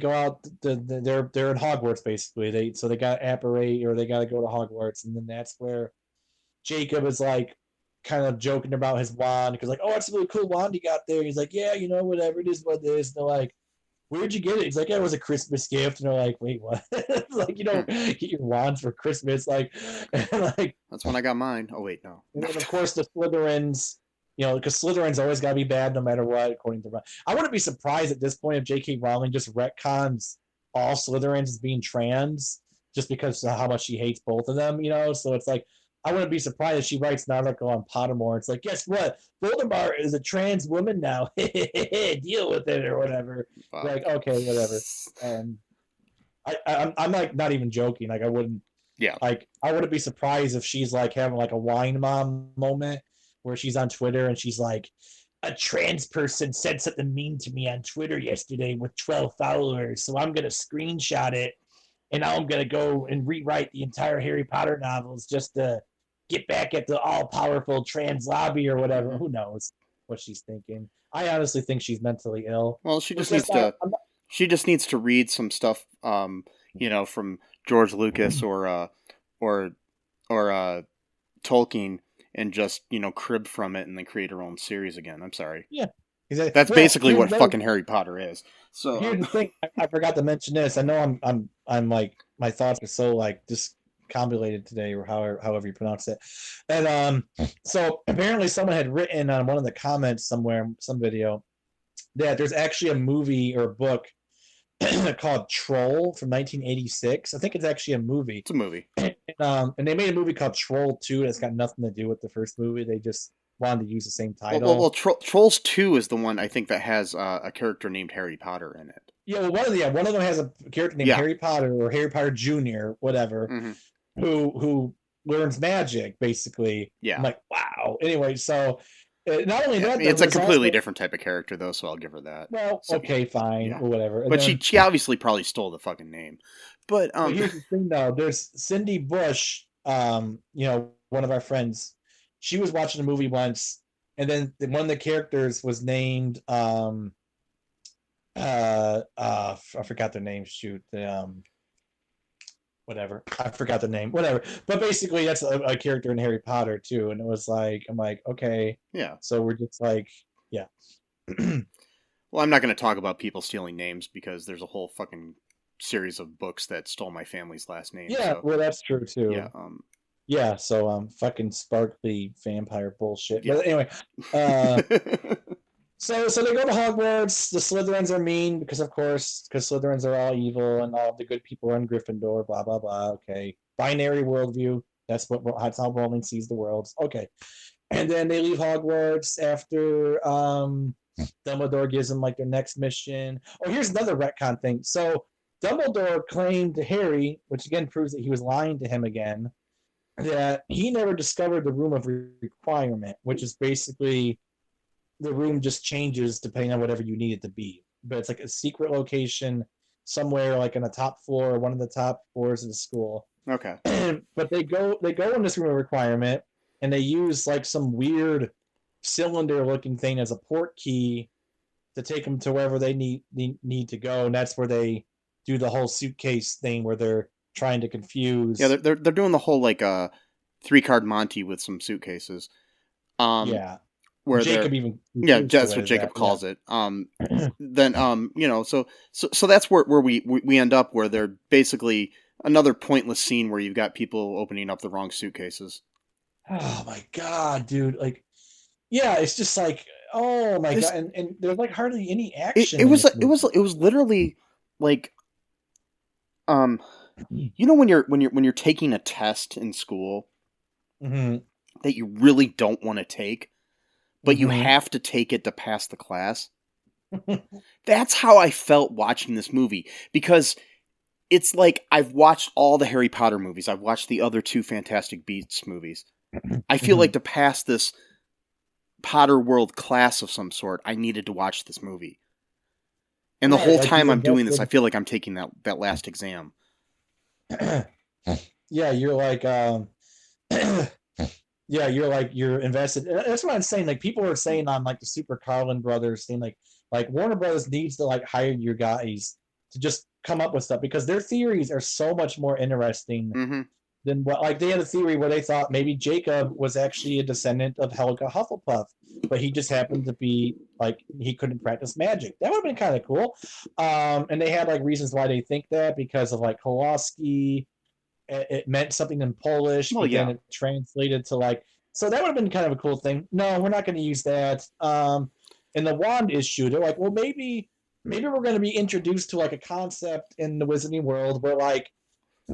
[SPEAKER 2] out. They're in Hogwarts basically. They got to apparate, or they got to go to Hogwarts, and then that's where Jacob is like kind of joking about his wand because like, oh, that's a really cool wand you got there. He's like, yeah, whatever, it is what it is. And they're like, where'd you get it? He's like, yeah, it was a Christmas gift. And they're like, wait, what? Like, you don't get your wands for Christmas. Like
[SPEAKER 1] that's when I got mine. Oh wait, no.
[SPEAKER 2] And then of course the Slytherins, because Slytherins always got to be bad no matter what, according to Ron. I wouldn't be surprised at this point if J.K. Rowling just retcons all Slytherins as being trans just because of how much she hates both of them, So it's like, I wouldn't be surprised if she writes an article on Pottermore. It's like, guess what? Voldemort is a trans woman now. Deal with it or whatever. Wow. Like, okay, whatever. And I'm like not even joking. Like I wouldn't.
[SPEAKER 1] Yeah.
[SPEAKER 2] Like I wouldn't be surprised if she's like having like a wine mom moment where she's on Twitter and she's like, a trans person said something mean to me on Twitter yesterday with 12 followers, so I'm gonna screenshot it, and now I'm gonna go and rewrite the entire Harry Potter novels just to get back at the all-powerful trans lobby or whatever. Who knows what she's thinking? I honestly think she's mentally ill.
[SPEAKER 1] Well, she just needs to She just needs to read some stuff, from George Lucas or Tolkien, and just crib from it and then create her own series again. I'm sorry.
[SPEAKER 2] Yeah,
[SPEAKER 1] that's basically what fucking Harry Potter is. So
[SPEAKER 2] here's the thing: I forgot to mention this. I know I'm like my thoughts are so like discombobulated today, or however you pronounce it. And so apparently someone had written on one of the comments somewhere, some video, that there's actually a movie or a book called Troll from 1986. I think it's actually a movie.
[SPEAKER 1] It's a movie.
[SPEAKER 2] And they made a movie called Troll 2 that's got nothing to do with the first movie. They just wanted to use the same title.
[SPEAKER 1] Well, Trolls 2 is the one I think that has a character named Harry Potter in it.
[SPEAKER 2] Yeah, well, one of them has a character named Harry Potter or Harry Potter Jr., whatever, who learns magic, basically.
[SPEAKER 1] Yeah.
[SPEAKER 2] I'm like, wow. Anyway, so not only that,
[SPEAKER 1] it's a completely different type of character, though, so I'll give her that.
[SPEAKER 2] Well, so, okay, fine, or whatever. And
[SPEAKER 1] but then, she obviously probably stole the fucking name. But
[SPEAKER 2] here's the thing, though. There's Cindy Bush, one of our friends. She was watching a movie once, and then one of the characters was named I forgot their name. Shoot, whatever. I forgot the name. Whatever. But basically, that's a character in Harry Potter too. And it was like, I'm like, okay,
[SPEAKER 1] yeah.
[SPEAKER 2] So we're just like, yeah.
[SPEAKER 1] Well, I'm not going to talk about people stealing names because there's a whole fucking series of books that stole my family's last name.
[SPEAKER 2] Yeah, so. Well, that's true too.
[SPEAKER 1] Yeah.
[SPEAKER 2] Yeah. So fucking sparkly vampire bullshit. Yeah. But anyway. So they go to Hogwarts. The Slytherins are mean because Slytherins are all evil and all the good people are in Gryffindor. Blah blah blah. Okay, binary worldview. That's how Rowling sees the world. Okay, and then they leave Hogwarts after Dumbledore gives them like their next mission. Oh, here's another retcon thing. So Dumbledore claimed to Harry, which again proves that he was lying to him again, that he never discovered the Room of Requirement, which is basically the room just changes depending on whatever you need it to be. But it's like a secret location somewhere like on the top floor, one of the top floors of the school.
[SPEAKER 1] Okay.
[SPEAKER 2] But they go in this Room of Requirement and they use like some weird cylinder looking thing as a port key to take them to wherever they need to go. And that's where they do the whole suitcase thing where they're trying to confuse.
[SPEAKER 1] Yeah, they're doing the whole like 3-card Monty with some suitcases.
[SPEAKER 2] Yeah.
[SPEAKER 1] Where
[SPEAKER 2] Jacob even
[SPEAKER 1] that's what Jacob calls it. Then so that's where we end up, where they're basically another pointless scene where you've got people opening up the wrong suitcases.
[SPEAKER 2] Oh my god, dude! Like, yeah, it's just like, oh my god, and there's like hardly any action.
[SPEAKER 1] It was literally like, when you're taking a test in school that you really don't want to take, but you have to take it to pass the class. That's how I felt watching this movie, because it's like I've watched all the Harry Potter movies. I've watched the other 2 Fantastic Beasts movies. I feel like to pass this Potter World class of some sort, I needed to watch this movie. And the whole time I'm doing this, I feel like I'm taking that last exam.
[SPEAKER 2] Yeah, you're like... Yeah, you're invested. That's what I'm saying. Like, people are saying on like the Super Carlin Brothers thing, like Warner Brothers needs to like hire your guys to just come up with stuff, because their theories are so much more interesting than what. Like, they had a theory where they thought maybe Jacob was actually a descendant of Helga Hufflepuff, but he just happened to be like he couldn't practice magic. That would have been kind of cool. And they had like reasons why they think that, because of like Kowalski. It meant something in Polish, but then it translated to like... So that would have been kind of a cool thing. No, we're not going to use that. In the wand issue, they're like, well, maybe we're going to be introduced to like a concept in the Wizarding world where like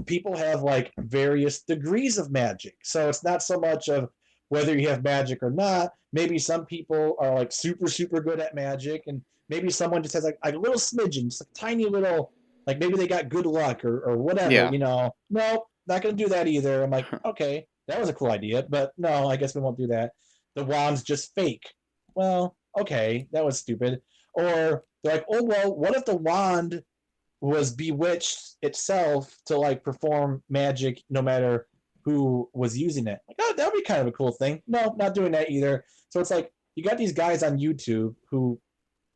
[SPEAKER 2] people have like various degrees of magic. So it's not so much of whether you have magic or not. Maybe some people are like super, super good at magic, and maybe someone just has like a little smidgen, just a tiny little... Like, maybe they got good luck or whatever, No, not going to do that either. I'm like, okay, that was a cool idea, but no, I guess we won't do that. The wand's just fake. Well, okay, that was stupid. Or they're like, oh, well, what if the wand was bewitched itself to, like, perform magic no matter who was using it? Like, oh, that would be kind of a cool thing. No, not doing that either. So it's like, you got these guys on YouTube who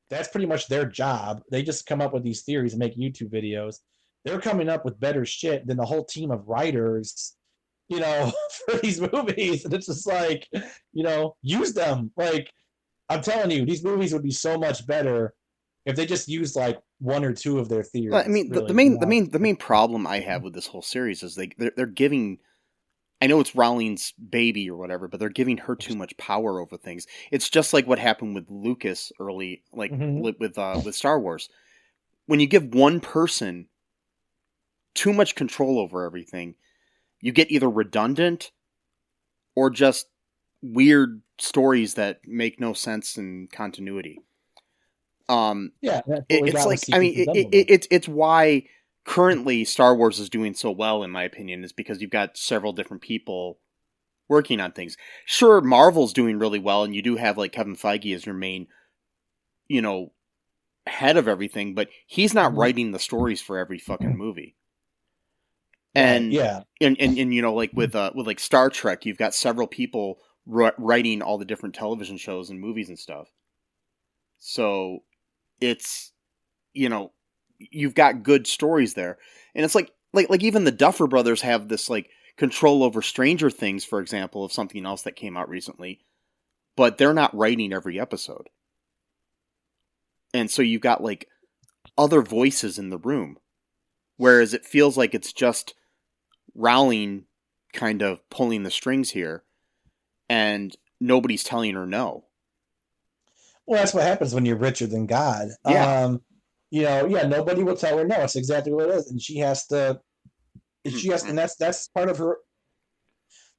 [SPEAKER 2] that's pretty much their job. They just come up with these theories and make YouTube videos. They're coming up with better shit than the whole team of writers, for these movies. And it's just like, use them. Like, I'm telling you, these movies would be so much better if they just used like one or two of their theories.
[SPEAKER 1] Well, I mean,
[SPEAKER 2] really,
[SPEAKER 1] the main problem I have with this whole series is they're giving. I know it's Rowling's baby or whatever, but they're giving her too much power over things. It's just like what happened with Lucas early, like with Star Wars. When you give one person too much control over everything, you get either redundant or just weird stories that make no sense in continuity. It's like, I mean, it's why currently Star Wars is doing so well, in my opinion, is because you've got several different people working on things. Sure, Marvel's doing really well, and you do have like Kevin Feige as your main, head of everything, but he's not writing the stories for every fucking movie. And like with like Star Trek, you've got several people writing all the different television shows and movies and stuff. So it's, you've got good stories there. And it's like even the Duffer Brothers have this like control over Stranger Things, for example, of something else that came out recently, but they're not writing every episode. And so you've got like other voices in the room, whereas it feels like it's just Rowling kind of pulling the strings here and nobody's telling her no.
[SPEAKER 2] Well, that's what happens when you're richer than God.
[SPEAKER 1] Yeah.
[SPEAKER 2] Nobody will tell her no. It's exactly what it is, and she has to. And that's part of her.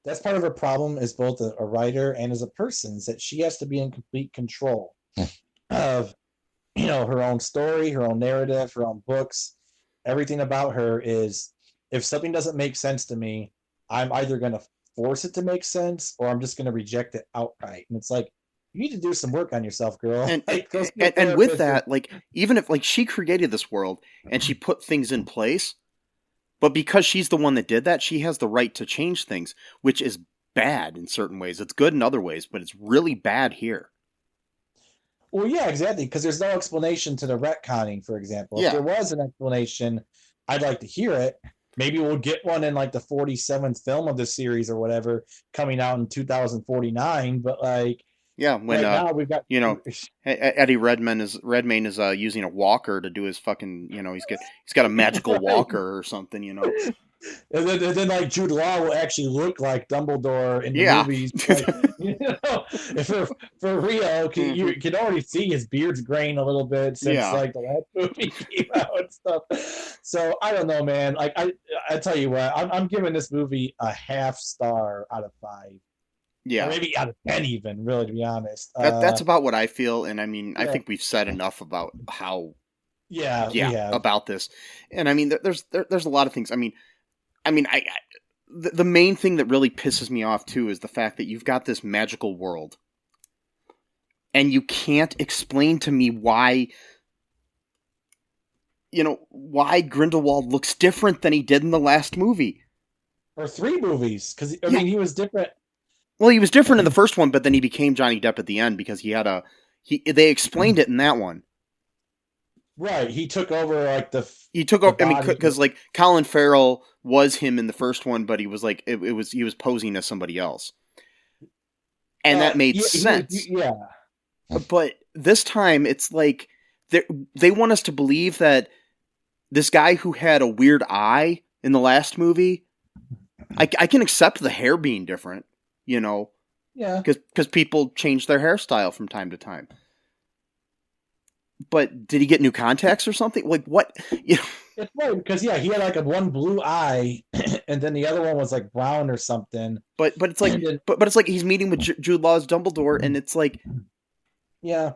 [SPEAKER 2] That's part of her problem as both a writer and as a person, is that she has to be in complete control of, her own story, her own narrative, her own books. Everything about her is, if something doesn't make sense to me, I'm either going to force it to make sense or I'm just going to reject it outright. And it's like, you need to do some work on yourself, girl.
[SPEAKER 1] And with that, like, even if like she created this world and she put things in place, but because she's the one that did that, she has the right to change things, which is bad in certain ways. It's good in other ways, but it's really bad here.
[SPEAKER 2] Well, yeah, exactly, because there's no explanation to the retconning, for example.
[SPEAKER 1] Yeah.
[SPEAKER 2] If there was an explanation, I'd like to hear it. Maybe we'll get one in like the 47th film of the series or whatever, coming out in 2049, but like,
[SPEAKER 1] yeah, when
[SPEAKER 2] now we've got,
[SPEAKER 1] Eddie Redmayne is using a walker to do his fucking, he's got a magical walker or something,
[SPEAKER 2] And then like Jude Law will actually look like Dumbledore in the movies. Like, for real, you can already see his beard's graying a little bit since like the last movie came out and stuff. So I don't know, man. Like I tell you what, I'm giving this movie a 0.5 star out of 5.
[SPEAKER 1] Yeah,
[SPEAKER 2] or maybe out of 10 even, really, to be honest.
[SPEAKER 1] That's about what I feel, and I mean, I think we've said enough about how. About this, and I mean, there's a lot of things. I mean, the main thing that really pisses me off too is the fact that you've got this magical world, and you can't explain to me why. Why Grindelwald looks different than he did in the last movie,
[SPEAKER 2] or 3 movies, because I mean, he was different.
[SPEAKER 1] Well, he was different in the first one, but then he became Johnny Depp at the end because they explained it in that one.
[SPEAKER 2] Right, he took over like
[SPEAKER 1] I mean, because like Colin Farrell was him in the first one, but he was like he was posing as somebody else, and that made sense. But this time it's like they want us to believe that this guy who had a weird eye in the last movie, I can accept the hair being different. Because people change their hairstyle from time to time. But did he get new contacts or something? Like what?
[SPEAKER 2] It's right, because he had like one blue eye, and then the other one was like brown or something.
[SPEAKER 1] But it's like but it's like he's meeting with Jude Law's Dumbledore, and it's like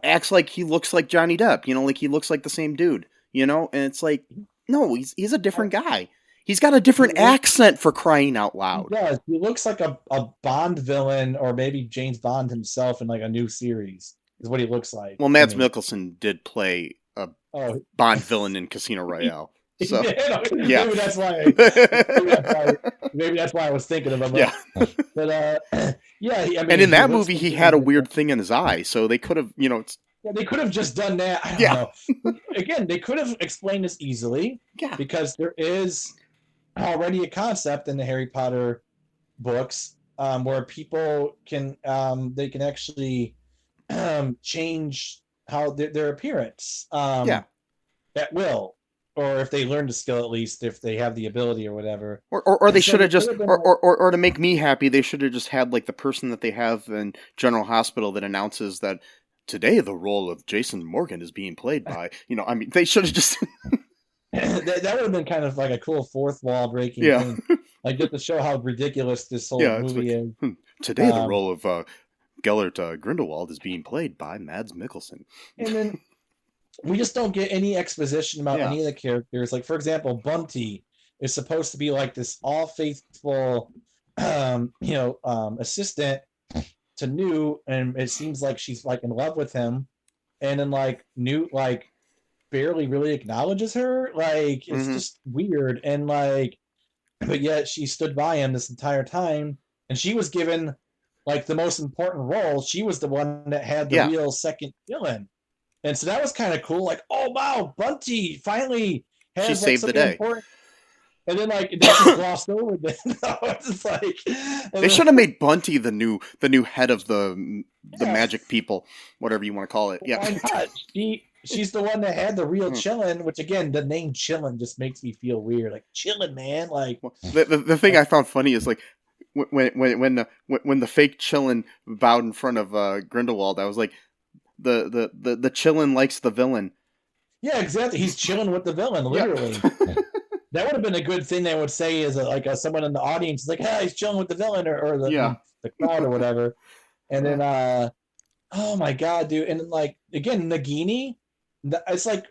[SPEAKER 1] acts like he looks like Johnny Depp. Like he looks like the same dude. And it's like no, he's a different guy. He's got a different accent, for crying out loud.
[SPEAKER 2] He does. He looks like a Bond villain, or maybe James Bond himself in like a new series, is what he looks like.
[SPEAKER 1] Well, Mads Mikkelsen did play a Bond villain in Casino Royale. So
[SPEAKER 2] maybe that's why. Maybe that's why I was thinking of him.
[SPEAKER 1] Yeah.
[SPEAKER 2] But I mean,
[SPEAKER 1] and in that movie, he had a weird thing in his eye, so they could have,
[SPEAKER 2] Yeah, they could have just done that. I don't know. Again, they could have explained this easily.
[SPEAKER 1] Yeah.
[SPEAKER 2] Because there is already a concept in the Harry Potter books where people can they can actually change how their appearance at will, or if they learn the skill, at least if they have the ability or whatever.
[SPEAKER 1] Or they should have just, or to make me happy, they should have just had like the person that they have in General Hospital that announces that today the role of Jason Morgan is being played by, I mean, they should have just.
[SPEAKER 2] that would have been kind of like a cool fourth wall breaking thing, like just to show how ridiculous this whole movie is.
[SPEAKER 1] Today the role of Gellert Grindelwald is being played by Mads Mikkelsen.
[SPEAKER 2] And then we just don't get any exposition about any of the characters. Like, for example, Bunty is supposed to be like this all faithful, assistant to Newt, and it seems like she's like in love with him. And then like Newt like barely really acknowledges her. Like, it's just weird. And like, but yet she stood by him this entire time, and she was given like the most important role. She was the one that had the real second villain. And so that was kind of cool. Like, oh wow, Bunty finally has
[SPEAKER 1] she saved the day.
[SPEAKER 2] Important. And then like it just glossed over. It's just like
[SPEAKER 1] they should have made Bunty the new head of the magic people, whatever you want to call it. Yeah,
[SPEAKER 2] why not? She's the one that had the real chillin', which again, the name chillin' just makes me feel weird. Like chillin', man. Like
[SPEAKER 1] the thing I found funny is like when the fake chillin' bowed in front of Grindelwald, I was like, the chillin' likes the villain.
[SPEAKER 2] Yeah, exactly. He's chilling with the villain, literally. Yeah. That would have been a good thing they would say as someone in the audience is like, hey, he's chilling with the villain or the crowd or whatever. And then, oh my God, dude. And then, like, again, Nagini, it's like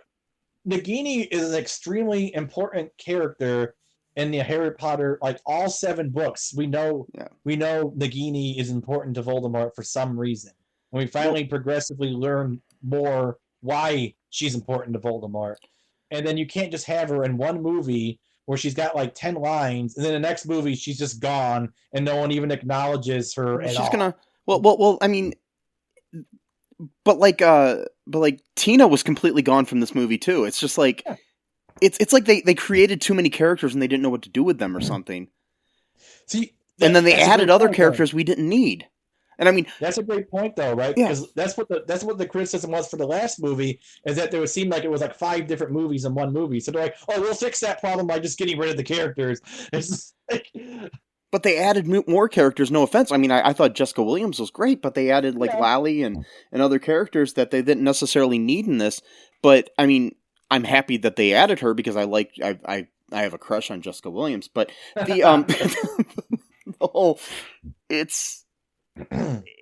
[SPEAKER 2] Nagini is an extremely important character in the Harry Potter, like all 7 books. We know Nagini is important to Voldemort for some reason. And we finally progressively learn more why she's important to Voldemort. And then you can't just have her in one movie where she's got like 10 lines, and then the next movie she's just gone and no one even acknowledges her at all.
[SPEAKER 1] Well, I mean, but like Tina was completely gone from this movie too. It's just like it's like they created too many characters and they didn't know what to do with them or something.
[SPEAKER 2] See,
[SPEAKER 1] and then they added other characters we didn't need. And I mean,
[SPEAKER 2] that's a great point, though, right? Because that's what the criticism was for the last movie, is that there would seem like it was like 5 different movies in one movie. So they're like, "Oh, we'll fix that problem by just getting rid of the characters." It's like...
[SPEAKER 1] But they added more characters. No offense. I mean, I thought Jessica Williams was great, but they added like Lally and other characters that they didn't necessarily need in this. But I mean, I'm happy that they added her because I have a crush on Jessica Williams. But the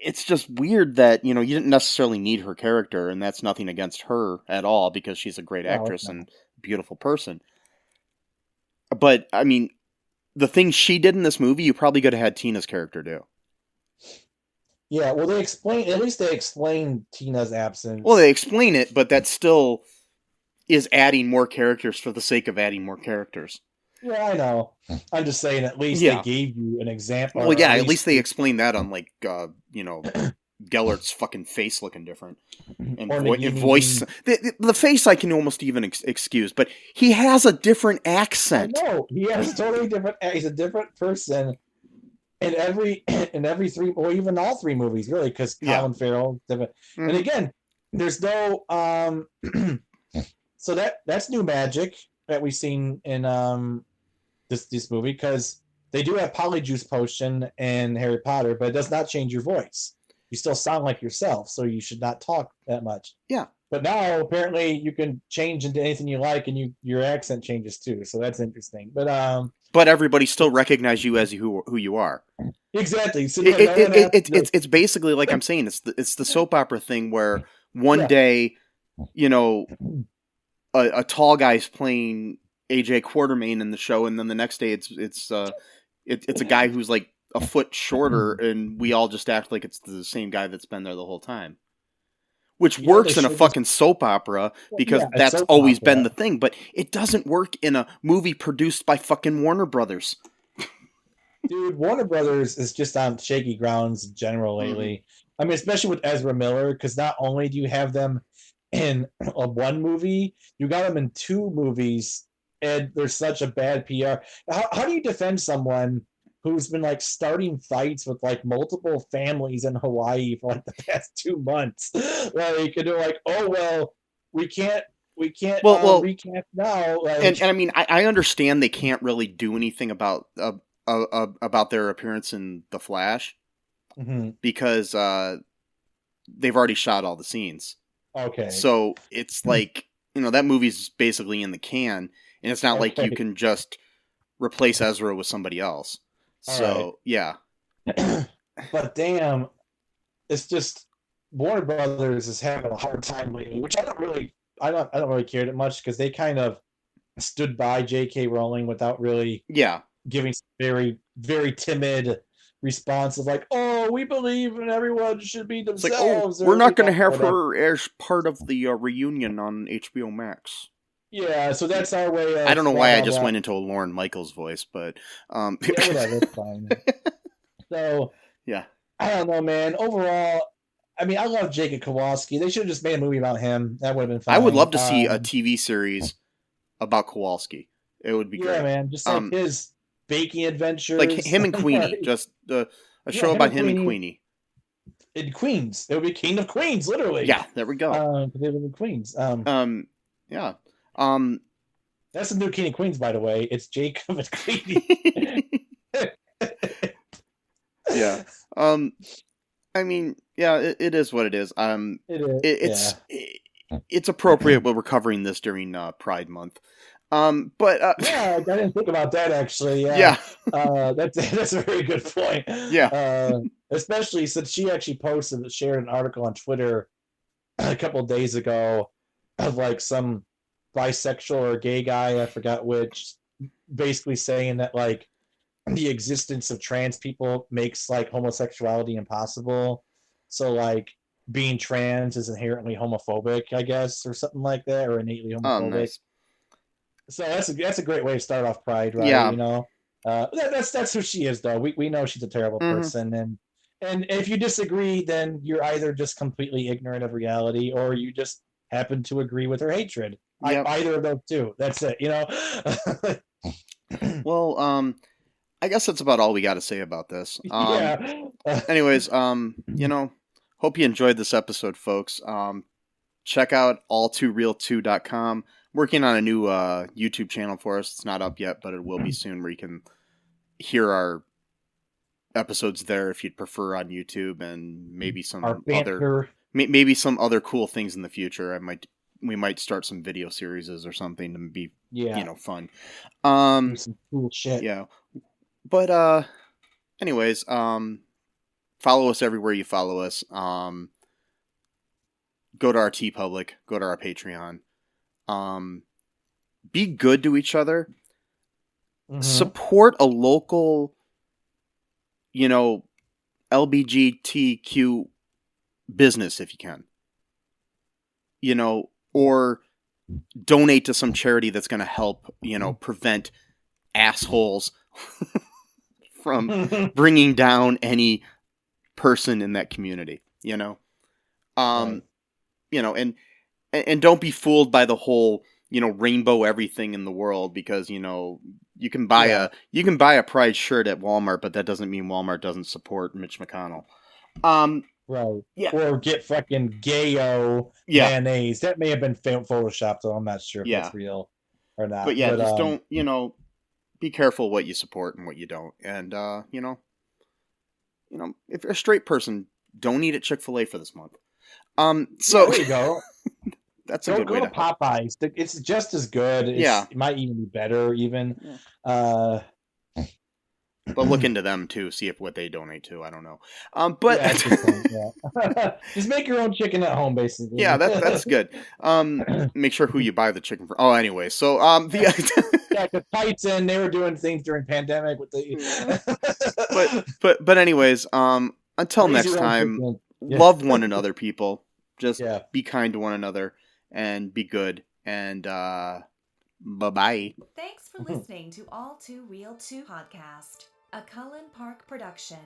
[SPEAKER 1] it's just weird that, you didn't necessarily need her character, and that's nothing against her at all because she's a great actress and beautiful person. But, I mean, the things she did in this movie, you probably could have had Tina's character do.
[SPEAKER 2] Yeah, well, at least they explain Tina's absence.
[SPEAKER 1] Well, they explain it, but that still is adding more characters for the sake of adding more characters.
[SPEAKER 2] Yeah, I know. I'm just saying, at least they gave you an example.
[SPEAKER 1] Well, yeah, at least they explained that on, like, Gellert's fucking face looking different. And voice. The face I can almost even excuse, but he has a different accent.
[SPEAKER 2] No, he has totally different. He's a different person in every 3, or even all 3 movies, really, because Colin Farrell. Different. Mm-hmm. And again, there's no. So that's new magic that we've seen in this movie, because they do have Polyjuice Potion in Harry Potter, but it does not change your voice. You still sound like yourself, so you should not talk that much.
[SPEAKER 1] Yeah.
[SPEAKER 2] But now apparently you can change into anything you like, and your accent changes too. So that's interesting. But
[SPEAKER 1] everybody still recognizes you as who you are.
[SPEAKER 2] Exactly. So
[SPEAKER 1] it's basically like I'm saying. It's the soap opera thing where one day, a tall guy's playing AJ Quartermain in the show, and then the next day it's a guy who's like a foot shorter, and we all just act like it's the same guy that's been there the whole time. Which works in a fucking soap opera, because that's always been the thing, but it doesn't work in a movie produced by fucking Warner Brothers.
[SPEAKER 2] Dude, Warner Brothers is just on shaky grounds in general lately. I mean, especially with Ezra Miller, because not only do you have them in one movie, you got them in 2 movies, and there's such a bad PR. How do you defend someone who's been like starting fights with like multiple families in Hawaii for like the past 2 months? Like, and they're like, oh well, we can't recast now. Like,
[SPEAKER 1] and I mean, I understand they can't really do anything about their appearance in The Flash because they've already shot all the scenes.
[SPEAKER 2] Okay.
[SPEAKER 1] So it's like, that movie's basically in the can, and it's not like you can just replace Ezra with somebody else. So, yeah.
[SPEAKER 2] But damn, it's just Warner Brothers is having a hard time lately, which I don't really care that much, because they kind of stood by J.K. Rowling without really giving very, very timid responses like, oh, we believe and everyone should be themselves.
[SPEAKER 1] Like, we're not going to have her as part of the reunion on HBO Max.
[SPEAKER 2] Yeah, so that's our way of...
[SPEAKER 1] I don't know why I just went into a Lorne Michaels voice, but...
[SPEAKER 2] yeah, whatever, it's fine. So,
[SPEAKER 1] yeah.
[SPEAKER 2] I don't know, man. Overall, I mean, I love Jacob Kowalski. They should have just made a movie about him. That would have been fine.
[SPEAKER 1] I would love to see a TV series about Kowalski. It would be great.
[SPEAKER 2] Yeah, man. Just like his baking adventures.
[SPEAKER 1] Like him and Queenie. Just a show about him and Queenie.
[SPEAKER 2] In Queens. It would be King of Queens, literally.
[SPEAKER 1] Yeah, there we go.
[SPEAKER 2] They live in Queens.
[SPEAKER 1] Yeah.
[SPEAKER 2] That's the new King of Queens, by the way. It's Jacob and Queenie.
[SPEAKER 1] Yeah. I mean, yeah, it is what it is. It's appropriate we're covering this during Pride Month. But
[SPEAKER 2] yeah, I didn't think about that actually.
[SPEAKER 1] Yeah.
[SPEAKER 2] That's a very good point.
[SPEAKER 1] Yeah.
[SPEAKER 2] Especially since she actually shared an article on Twitter a couple of days ago of like some bisexual or gay guy, I forgot which, basically saying that like the existence of trans people makes like homosexuality impossible. So like being trans is inherently homophobic, I guess, or something like that, or innately homophobic.
[SPEAKER 1] Oh, nice.
[SPEAKER 2] So that's a great way to start off Pride, right?
[SPEAKER 1] Yeah.
[SPEAKER 2] That's who she is, though. We know she's a terrible person, and if you disagree, then you're either just completely ignorant of reality, or you just happen to agree with her hatred. Yep. Either of those two. That's it.
[SPEAKER 1] Well, I guess that's about all we got to say about this.
[SPEAKER 2] Yeah.
[SPEAKER 1] Anyways, hope you enjoyed this episode, folks. Check out all2real2.com. Working on a new YouTube channel for us. It's not up yet, but it will be soon, where you can hear our episodes there if you'd prefer on YouTube, and maybe some other cool things in the future. We might start some video series or something to be fun.
[SPEAKER 2] Do some cool shit.
[SPEAKER 1] Yeah. But anyways, follow us everywhere you follow us. Go to our TeePublic, go to our Patreon. Be good to each other. Mm-hmm. Support a local, LGBTQ business if you can. Or donate to some charity that's going to help, prevent assholes from bringing down any person in that community, right. And don't be fooled by the whole, rainbow everything in the world, because, you can buy a Pride shirt at Walmart, but that doesn't mean Walmart doesn't support Mitch McConnell.
[SPEAKER 2] Right. Yeah. Or get fucking Gayo mayonnaise. That may have been photoshopped, though. I'm not sure if that's real or not.
[SPEAKER 1] But just don't, be careful what you support and what you don't. And, if you're a straight person, don't eat at Chick-fil-A for this month. So
[SPEAKER 2] there you go.
[SPEAKER 1] That's a good way to
[SPEAKER 2] Popeyes. It's just as good. It might even be better, even.
[SPEAKER 1] Yeah. But look into them too. See what they donate to. I don't know. But
[SPEAKER 2] just make your own chicken at home, basically.
[SPEAKER 1] Yeah, that's good. Make sure who you buy the chicken from. Oh, anyway, so
[SPEAKER 2] because Titan, they were doing things during pandemic with the.
[SPEAKER 1] but anyways, until next time, love one another, people. Just be kind to one another and be good. And bye-bye.
[SPEAKER 6] Thanks for listening to All Too Real 2 podcast, a Cullen Park production.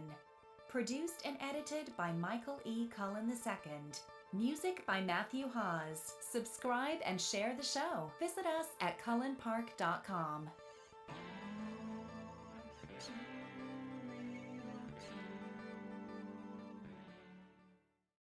[SPEAKER 6] Produced and edited by Michael E. Cullen II. Music by Matthew Hawes. Subscribe and share the show. Visit us at cullenpark.com.